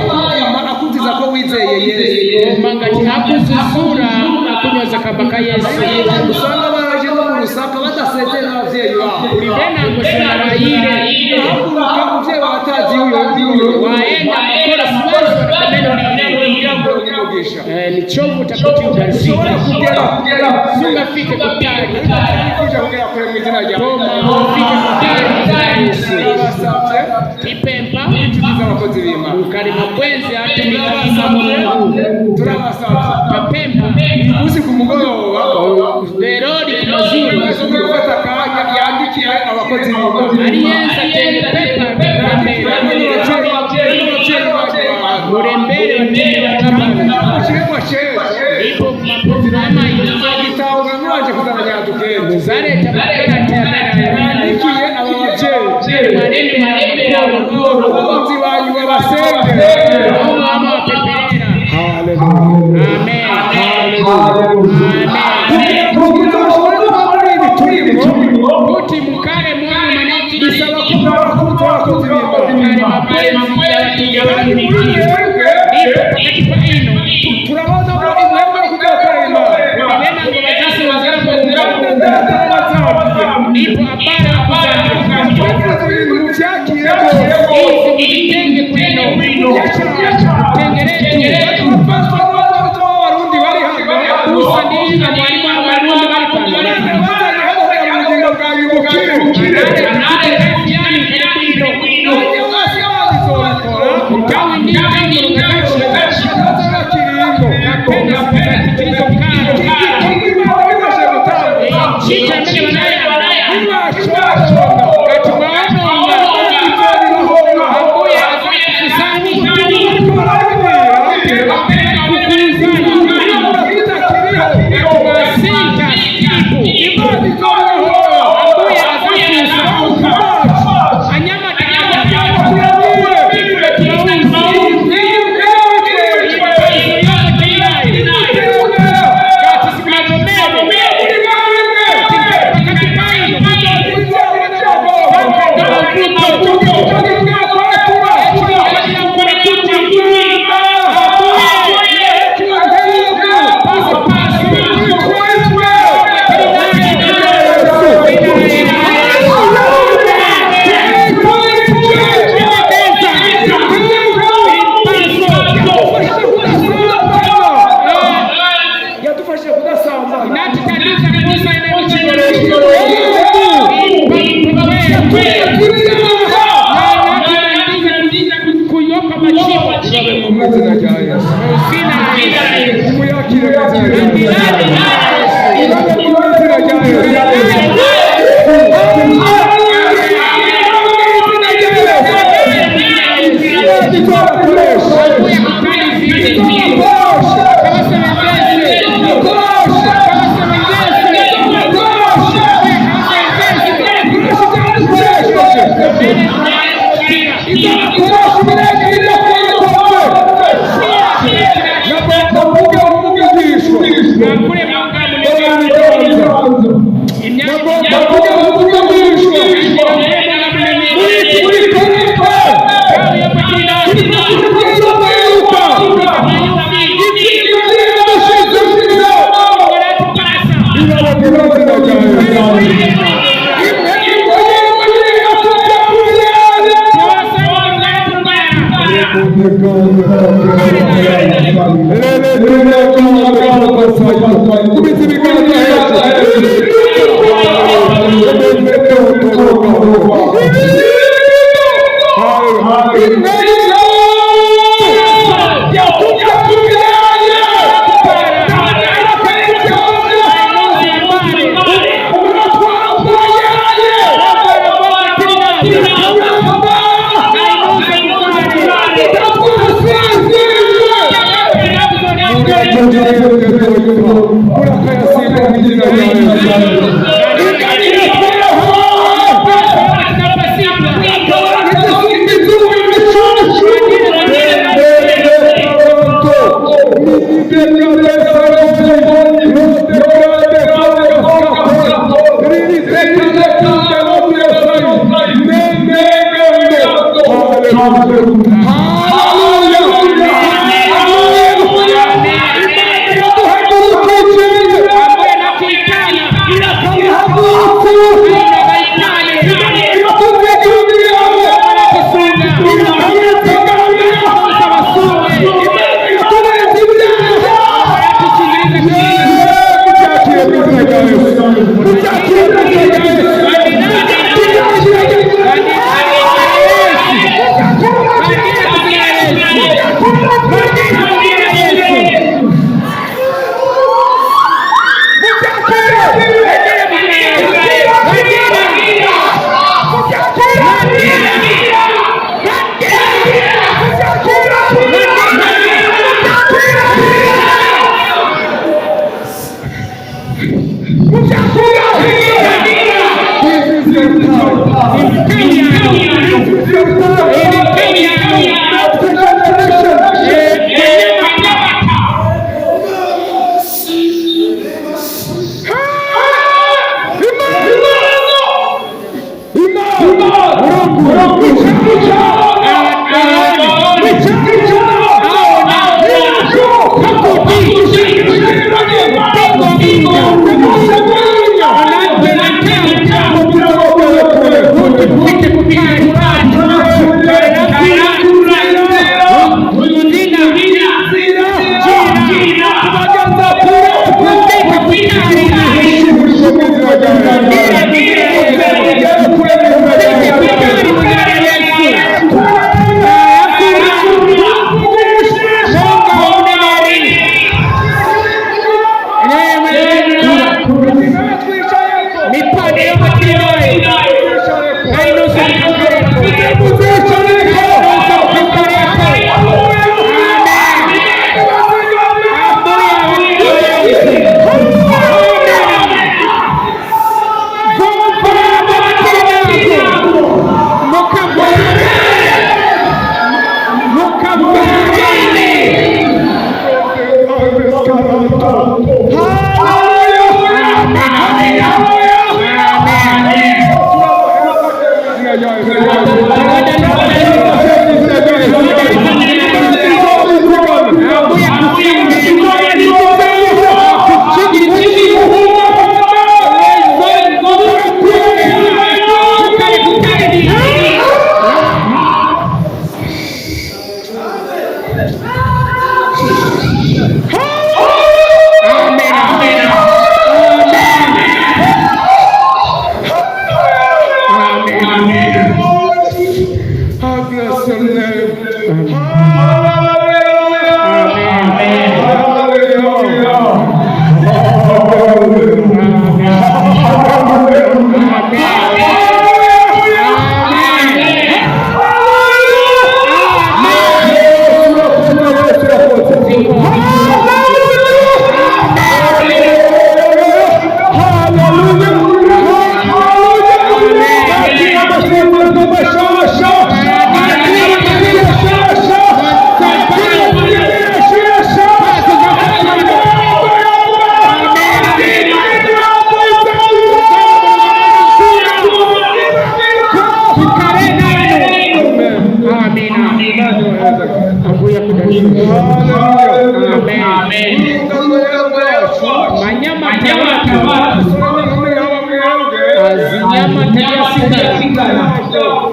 Speaker 2: Mama akutiza ko wizeye Yesu
Speaker 1: mangati hakuzuzura akunyoza kabaka Yesu
Speaker 2: usanga baraje no mu rusaka badasezera abavyeyi babo
Speaker 1: kulibena ngo sinarayire
Speaker 2: hakuruka umuvyeyi watazi uyo
Speaker 1: waenda makora sibazo kameno ni chovu utakuti ugarisika sungafike kutari
Speaker 2: kuja kugera kure mu izina rya
Speaker 1: Roma ufike kutari Yesu
Speaker 2: basabye
Speaker 1: ipempa
Speaker 2: abakozi b'Imana.
Speaker 1: Kari mapenzi atumika Mungu.
Speaker 2: Turabasaba.
Speaker 1: Mapemba.
Speaker 2: Uzi ku mugoroba.
Speaker 1: Derodi kumazuru.
Speaker 2: Basomye gufata kanya yandikiye abakozi b'Imana.
Speaker 1: Aliyenza tende pepa kamera. Murembere ndera kabana.
Speaker 2: Chegwa chegwa.
Speaker 1: Ipo maprogramu
Speaker 2: Igitabo nganje kuzanya dukende.
Speaker 1: zare tabakera tena.
Speaker 2: Yandikiye ababyeyi.
Speaker 1: Marembe
Speaker 2: abakozi banyu babasenge.
Speaker 1: Umwami wa pepera.
Speaker 2: Hallelujah.
Speaker 1: Amen.
Speaker 2: Hallelujah.
Speaker 1: Kuti mukare mwana manati
Speaker 2: Bisaba kuba abakozi b'Imana. Turabona ko imwembe kudakora Imana.
Speaker 1: Nena ngo bazasoza mu
Speaker 2: Nipo
Speaker 1: abara kuzana
Speaker 2: mu byakire
Speaker 1: izi mujitenge kwino tengeretu
Speaker 2: Abarundi bari hano
Speaker 1: usa ndinga mwalimu abarundi bari pano
Speaker 2: bazanye hano mu bugingo bwa yubukire.
Speaker 1: Tawi ndi tangu ngakachi
Speaker 2: Kiringo.
Speaker 1: kapenda sikilizo karo chita mbele wanaya kati maono abuya kusani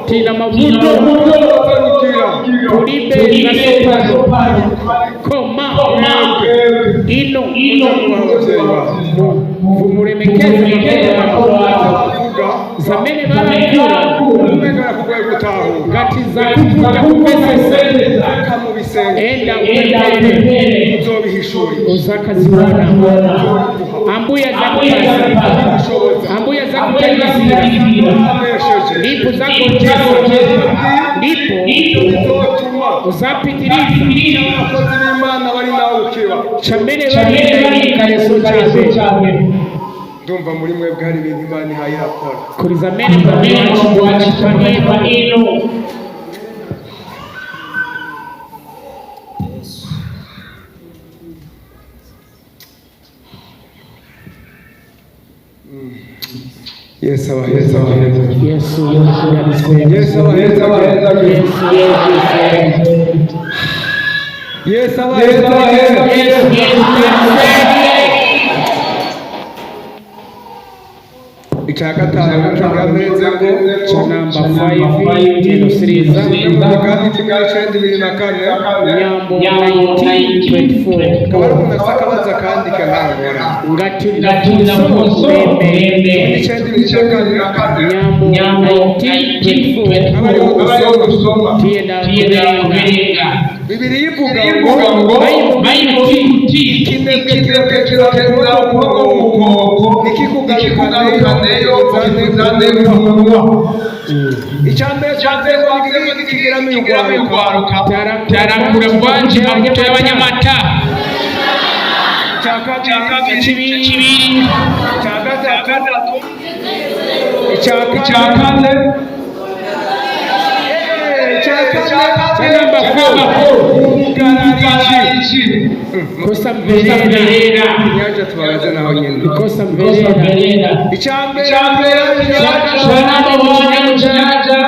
Speaker 1: tina mavuto tulipe na sopano koma ino vumuremekeza zamene barakura gati za kuvuga kupesesa enda umepele uzakazibona ambuya za kutegazira ndipo za kuteza ndipo uzapitiriza
Speaker 2: Imana bari nawe ukiba
Speaker 1: chambele bari kareso chabe
Speaker 2: ndumva muri mwe bwari ibintu Imana ihayakora
Speaker 1: kuri zamene bwa ino
Speaker 2: Yes, Abahezagire.
Speaker 1: Yesu
Speaker 2: Yes, Abahezagire. Yes, Abahezagire. Icyakatanu cy'amezi ngo
Speaker 1: cha number 5 genusiriza
Speaker 2: kandi kimashende 2004
Speaker 1: nyambo 1924
Speaker 2: kabara sakabaza kandi kanangora
Speaker 1: ngati mbe
Speaker 2: icyende 2004
Speaker 1: nyambo 1924
Speaker 2: abari gusoma
Speaker 1: tienda
Speaker 2: Bibiri ivuga ngo ikinebwe kirakekera nikikugarukaneyo icyambere kigiramo urwaruka
Speaker 1: tarakura bwanje mabuto y'abanyamata kosa mverera
Speaker 2: nyaje tubabaze naho nyine
Speaker 1: kosa mverera
Speaker 2: icyambere
Speaker 1: shana bwana mujaja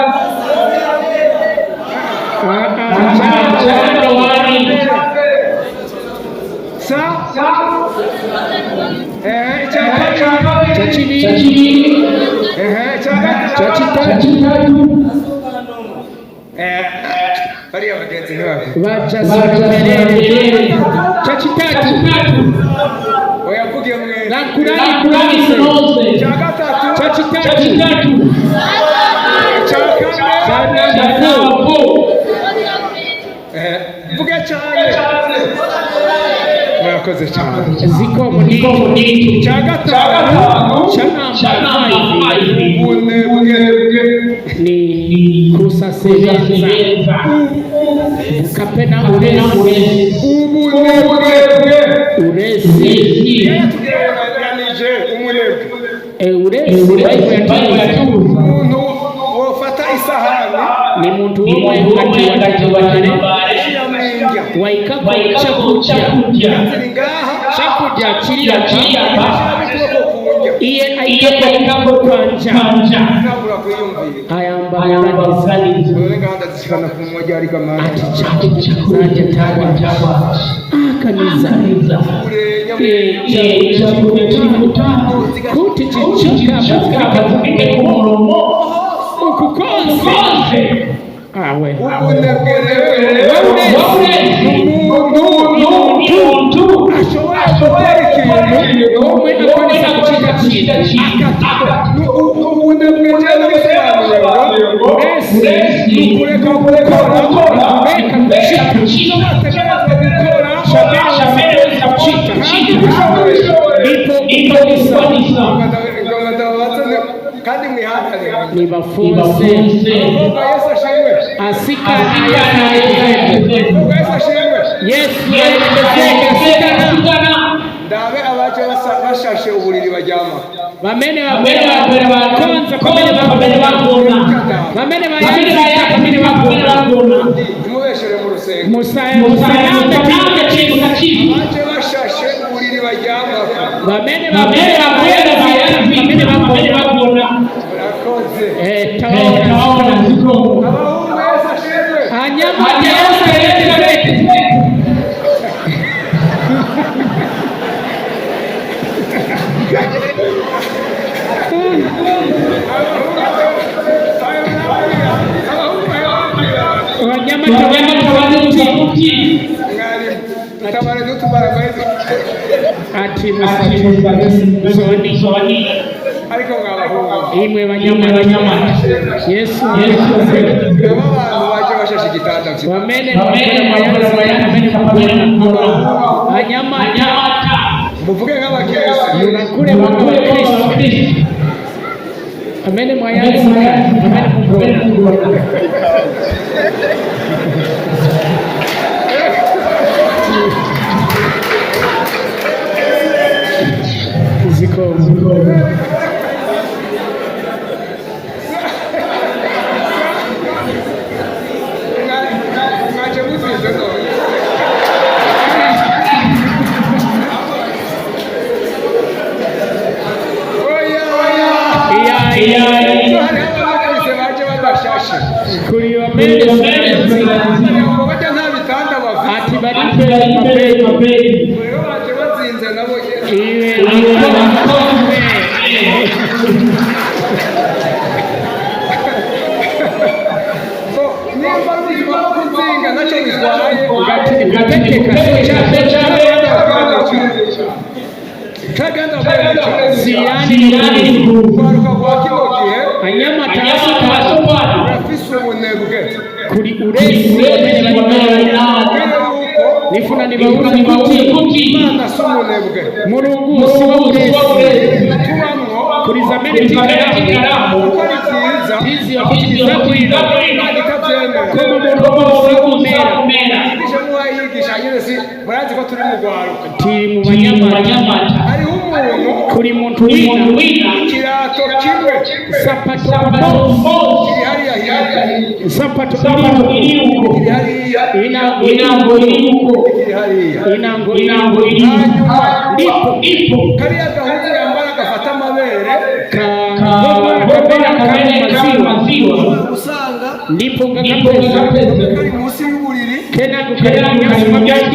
Speaker 2: bariya bagenzi ntibabe
Speaker 1: chachitatu
Speaker 2: oyavuge mwe
Speaker 1: nakurani se chachitatu
Speaker 2: vuge cyane murakoze cyane
Speaker 1: ziko muniki
Speaker 2: cyagatanu
Speaker 1: chanamba ni kusasebeza kapena urezi
Speaker 2: umuntu wofata isahani
Speaker 1: ni muntu umwe atiwatibare waikako chakudya chiriya iye aikako kwanja ayambarangiza
Speaker 2: nganda zishikana ku mmoja ariko amana
Speaker 1: zaje tawa akaniza kuti chichika bakike kumuromo ukukonze awe
Speaker 2: ubunebwe Ubundi bw'igenda busobanuye ngo mbese ni ukureka gukora reka gucika icyo bategerezwa gukora shabereza gucika ndipo bisa kandi mwihangane
Speaker 1: nibafunze
Speaker 2: Yesu ashimwe
Speaker 1: asikana
Speaker 2: Yesu ashimwe
Speaker 1: Yesu asikana
Speaker 2: ndabe abaje bashashe uburiri baryama
Speaker 1: bamene bakonza bamene bakona bamene bakona
Speaker 2: mubeshere mu rusengo
Speaker 1: musayambe kintu
Speaker 2: abaje bashashe uburiri baryama
Speaker 1: bamene bakona
Speaker 2: Murakoze
Speaker 1: taona
Speaker 2: abahungu Yesu ashimwe
Speaker 1: Hanyuma Yesu arekeze ati musoni
Speaker 2: ariko mwabahungu
Speaker 1: imwe banyama Yesu
Speaker 2: abantu baje bashashe igitanda
Speaker 1: bamene hanyuma
Speaker 2: muvuge nk'abakirisi
Speaker 1: munakure bakristo amene mwayanza amene mubona ziko
Speaker 2: mwaje muzize no baje badashashe
Speaker 1: kuri bamene
Speaker 2: bajya nta bitanda bafite
Speaker 1: ati bari maperi
Speaker 2: baje bazinze nabo nimba ruzima no kuzinga nacyo bitwaye
Speaker 1: ugategeka
Speaker 2: kaganda
Speaker 1: siyani
Speaker 2: kwaruka kwa kino gihe
Speaker 1: hanyuma taso
Speaker 2: urafise ubunebwe
Speaker 1: kuri uresi nifuna nibauze kuti
Speaker 2: Imana si umunebwe
Speaker 1: Mulungu si uresi
Speaker 2: tubamwo
Speaker 1: kuri zamene tikaramu
Speaker 2: kuko ari byiza
Speaker 1: hizi wakitiliza kuina
Speaker 2: Imana ikabyemera
Speaker 1: kama Mulungu si kumera
Speaker 2: yigisha n'uwayigisha nyine si murazi ko turi mu rwaruka
Speaker 1: tiri mu banyamata
Speaker 2: hariho umuntu
Speaker 1: kuri muntu wina
Speaker 2: ikirato kimwe
Speaker 1: sapato
Speaker 2: kiri hariya hirya
Speaker 1: sapato
Speaker 2: kiri hariya
Speaker 1: inango iriuko
Speaker 2: kiri hariya
Speaker 1: inango
Speaker 2: hanyuma
Speaker 1: ndipo
Speaker 2: kariya gahuzu yambara gafata amabere
Speaker 1: maziwa
Speaker 2: usanga
Speaker 1: ndipo ngakapesa
Speaker 2: kari munsi y'uburiri
Speaker 1: kena kukaya nyasi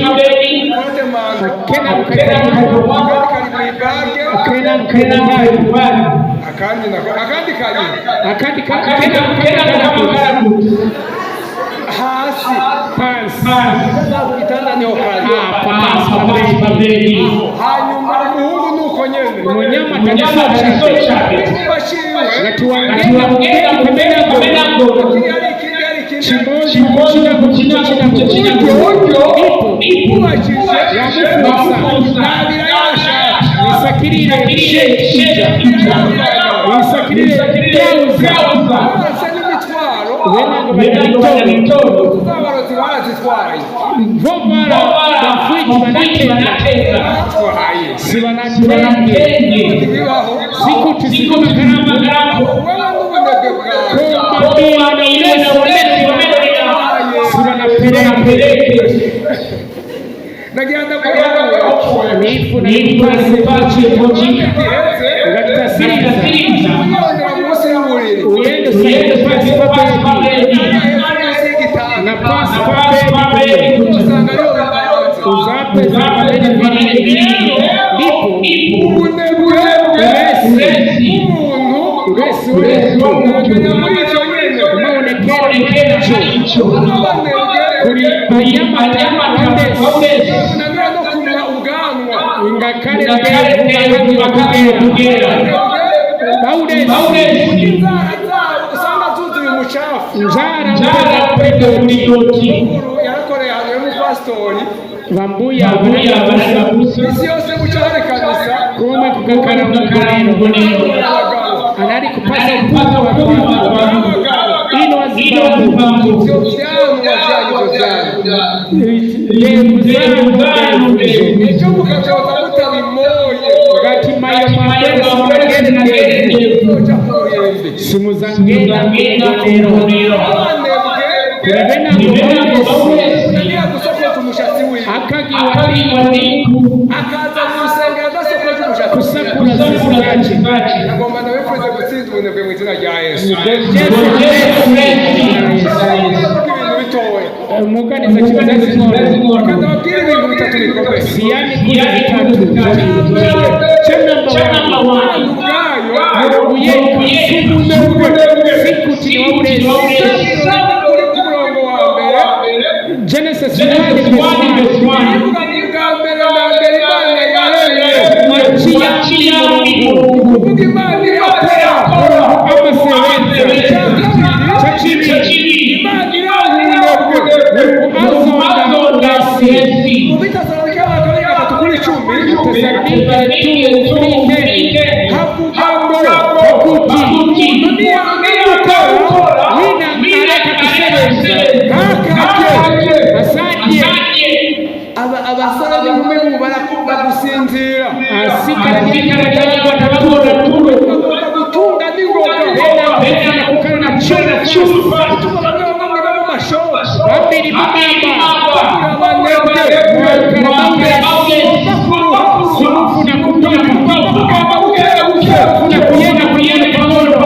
Speaker 1: mabedi
Speaker 2: kote manga
Speaker 1: kena kukaya
Speaker 2: kari mu ibage
Speaker 1: kena
Speaker 2: akandi hasi itanda niho kari hanyuma umuhungu nuko nyene
Speaker 1: munyamata nisochake
Speaker 2: bashiwe
Speaker 1: natuwangena kumena
Speaker 2: ipo ubakije
Speaker 1: yamufusa
Speaker 2: nabira yashaka
Speaker 1: nisakirire shija nisakirire byauza
Speaker 2: bose n'imitwaro
Speaker 1: wena mitoro
Speaker 2: abarozi barazitwaye
Speaker 1: vovara bafwiti banatenda
Speaker 2: batwaye
Speaker 1: sibanatenge
Speaker 2: ibibaho
Speaker 1: sikuti sikumakarama
Speaker 2: wewe n'ubunebwe bwawe
Speaker 1: komabina sibanapeleke
Speaker 2: nagenda kuyawe
Speaker 1: nifuna nipase ugatasiriza
Speaker 2: uyondera munsi y'uburiri
Speaker 1: uyende pasi papeli na pasi papeli
Speaker 2: usanga ariho bibanza
Speaker 1: uzapeza papeli ndipo
Speaker 2: ubunebwe
Speaker 1: uresi
Speaker 2: uragenda muri icyo nyine
Speaker 1: umaonekera icho kuri banyamata
Speaker 2: unanira no kumwa ubwanwa
Speaker 1: ingakare kutugira Baudes
Speaker 2: usanga tuzuye umucafu
Speaker 1: njara predoti
Speaker 2: yarakoreye hano y'umupastori
Speaker 1: Vambuya
Speaker 2: isi yose bucare kabisa
Speaker 1: kuma kugakara mugonero anari kupasa upuka wa ino wazibamu
Speaker 2: byo byanyu icyo mukacota mutabimoye
Speaker 1: wakati mayo mabere simuzangenda mugonero kurabena akagiwa
Speaker 2: akaza mu rusengero adasokoje umushaka
Speaker 1: kusakura zisigaje
Speaker 2: agomba nawe kweze gutsinda ubunebwe mu izina rya Yesu
Speaker 1: ibintu
Speaker 2: bitowe
Speaker 1: umuganiza kizazi nkora
Speaker 2: kandi ababwira ibintu bitatu bikomeye
Speaker 1: siyani kuri bitatu chama ubwayo uyeka sikuti wawurezi Genesis 1:1
Speaker 2: abasara b'inkumi barakuba gusinzira
Speaker 1: asikara gutunga n'ingoga bena kukana chora chufa
Speaker 2: mu mashoka
Speaker 1: babiri mama simufuna kutoka kuna kuyenda pamoja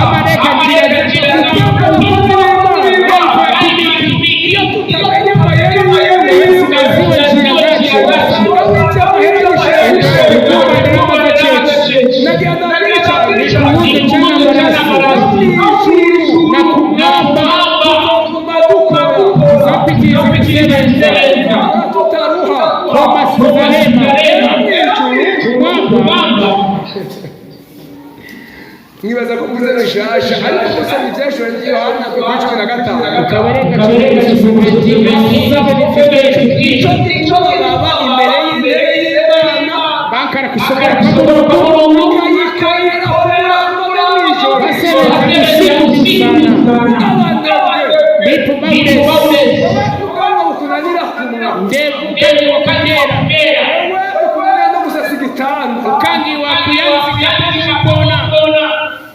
Speaker 1: amareka njia
Speaker 2: nibaza ko muze bishasha ariko gusa ibyashura Yohana 15
Speaker 1: kabareka
Speaker 2: icyo baba imbere y'Imana
Speaker 1: bankara kusogera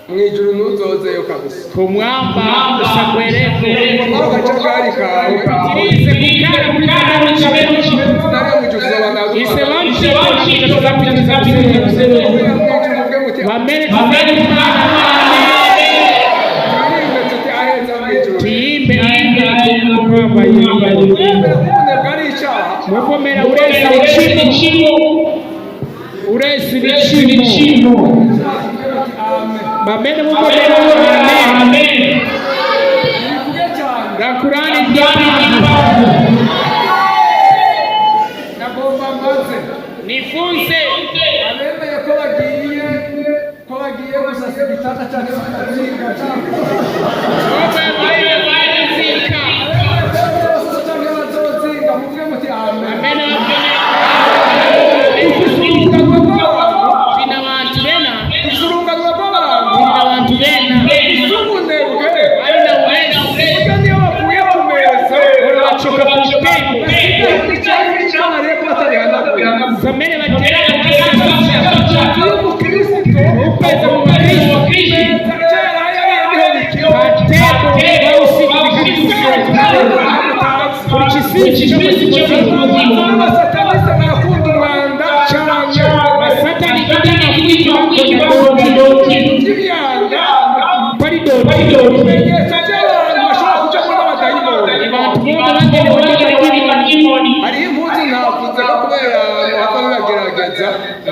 Speaker 2: mwijuru nuzozeyo kabisa
Speaker 1: kumwamba usakwereko
Speaker 2: akacagari kawe
Speaker 1: utirize kukara kuri mukomera uresi ibicimo bamene mukomera amen rakurani nifunze
Speaker 2: abemeye ko bagiye gusasa igitanda cyacu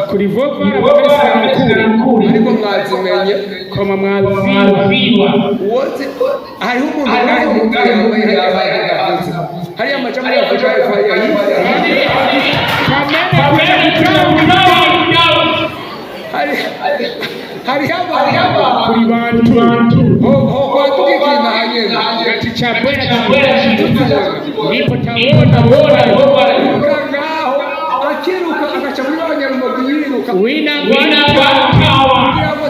Speaker 1: kurivova
Speaker 2: ariko mwazimenye
Speaker 1: koma mwazibirwa
Speaker 2: wote hariho umuntu yambaye hariya muri Afrika y'Epfo hariho abantu
Speaker 1: kuri bantu
Speaker 2: kwa tukikina hanyuma
Speaker 1: ati chabwera nipo tabora
Speaker 2: ngaho akiruka agaca muri abanyarumogi yiruka
Speaker 1: wina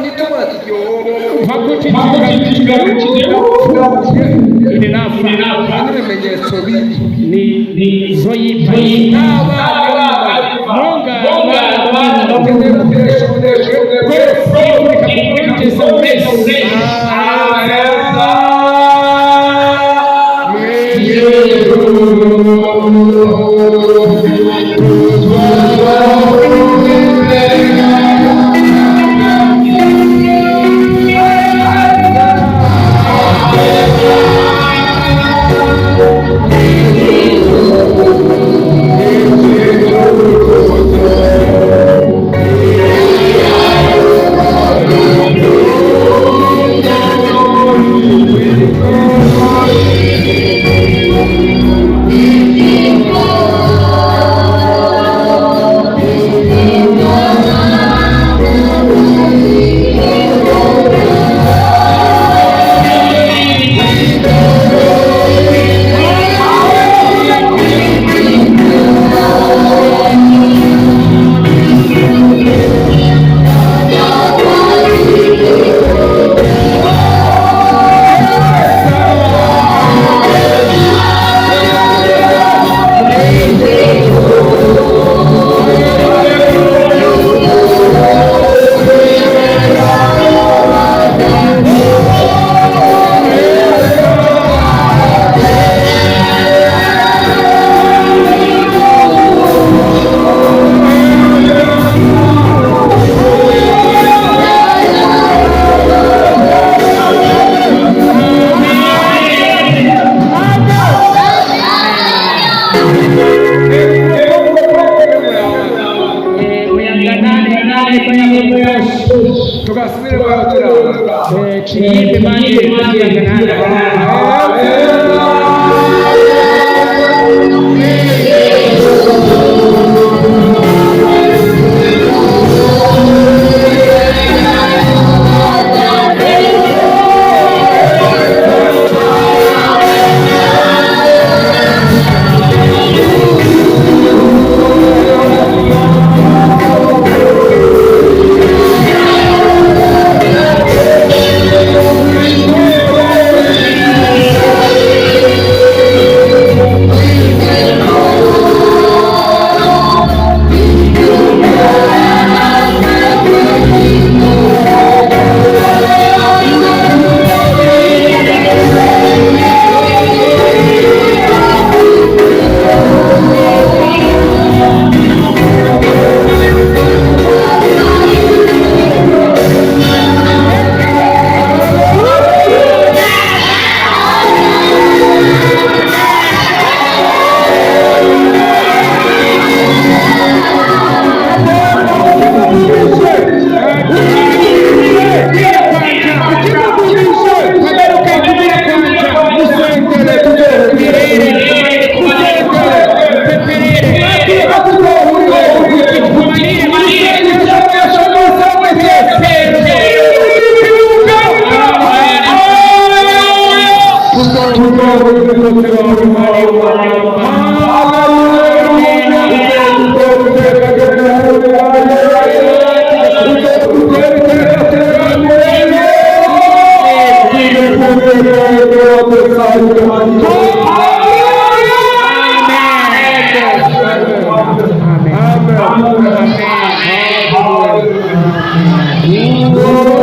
Speaker 2: nitubona tugihoho
Speaker 1: ine nafa
Speaker 2: n'ibimenyetso bibi
Speaker 1: ni zoyipa monga
Speaker 2: Amen.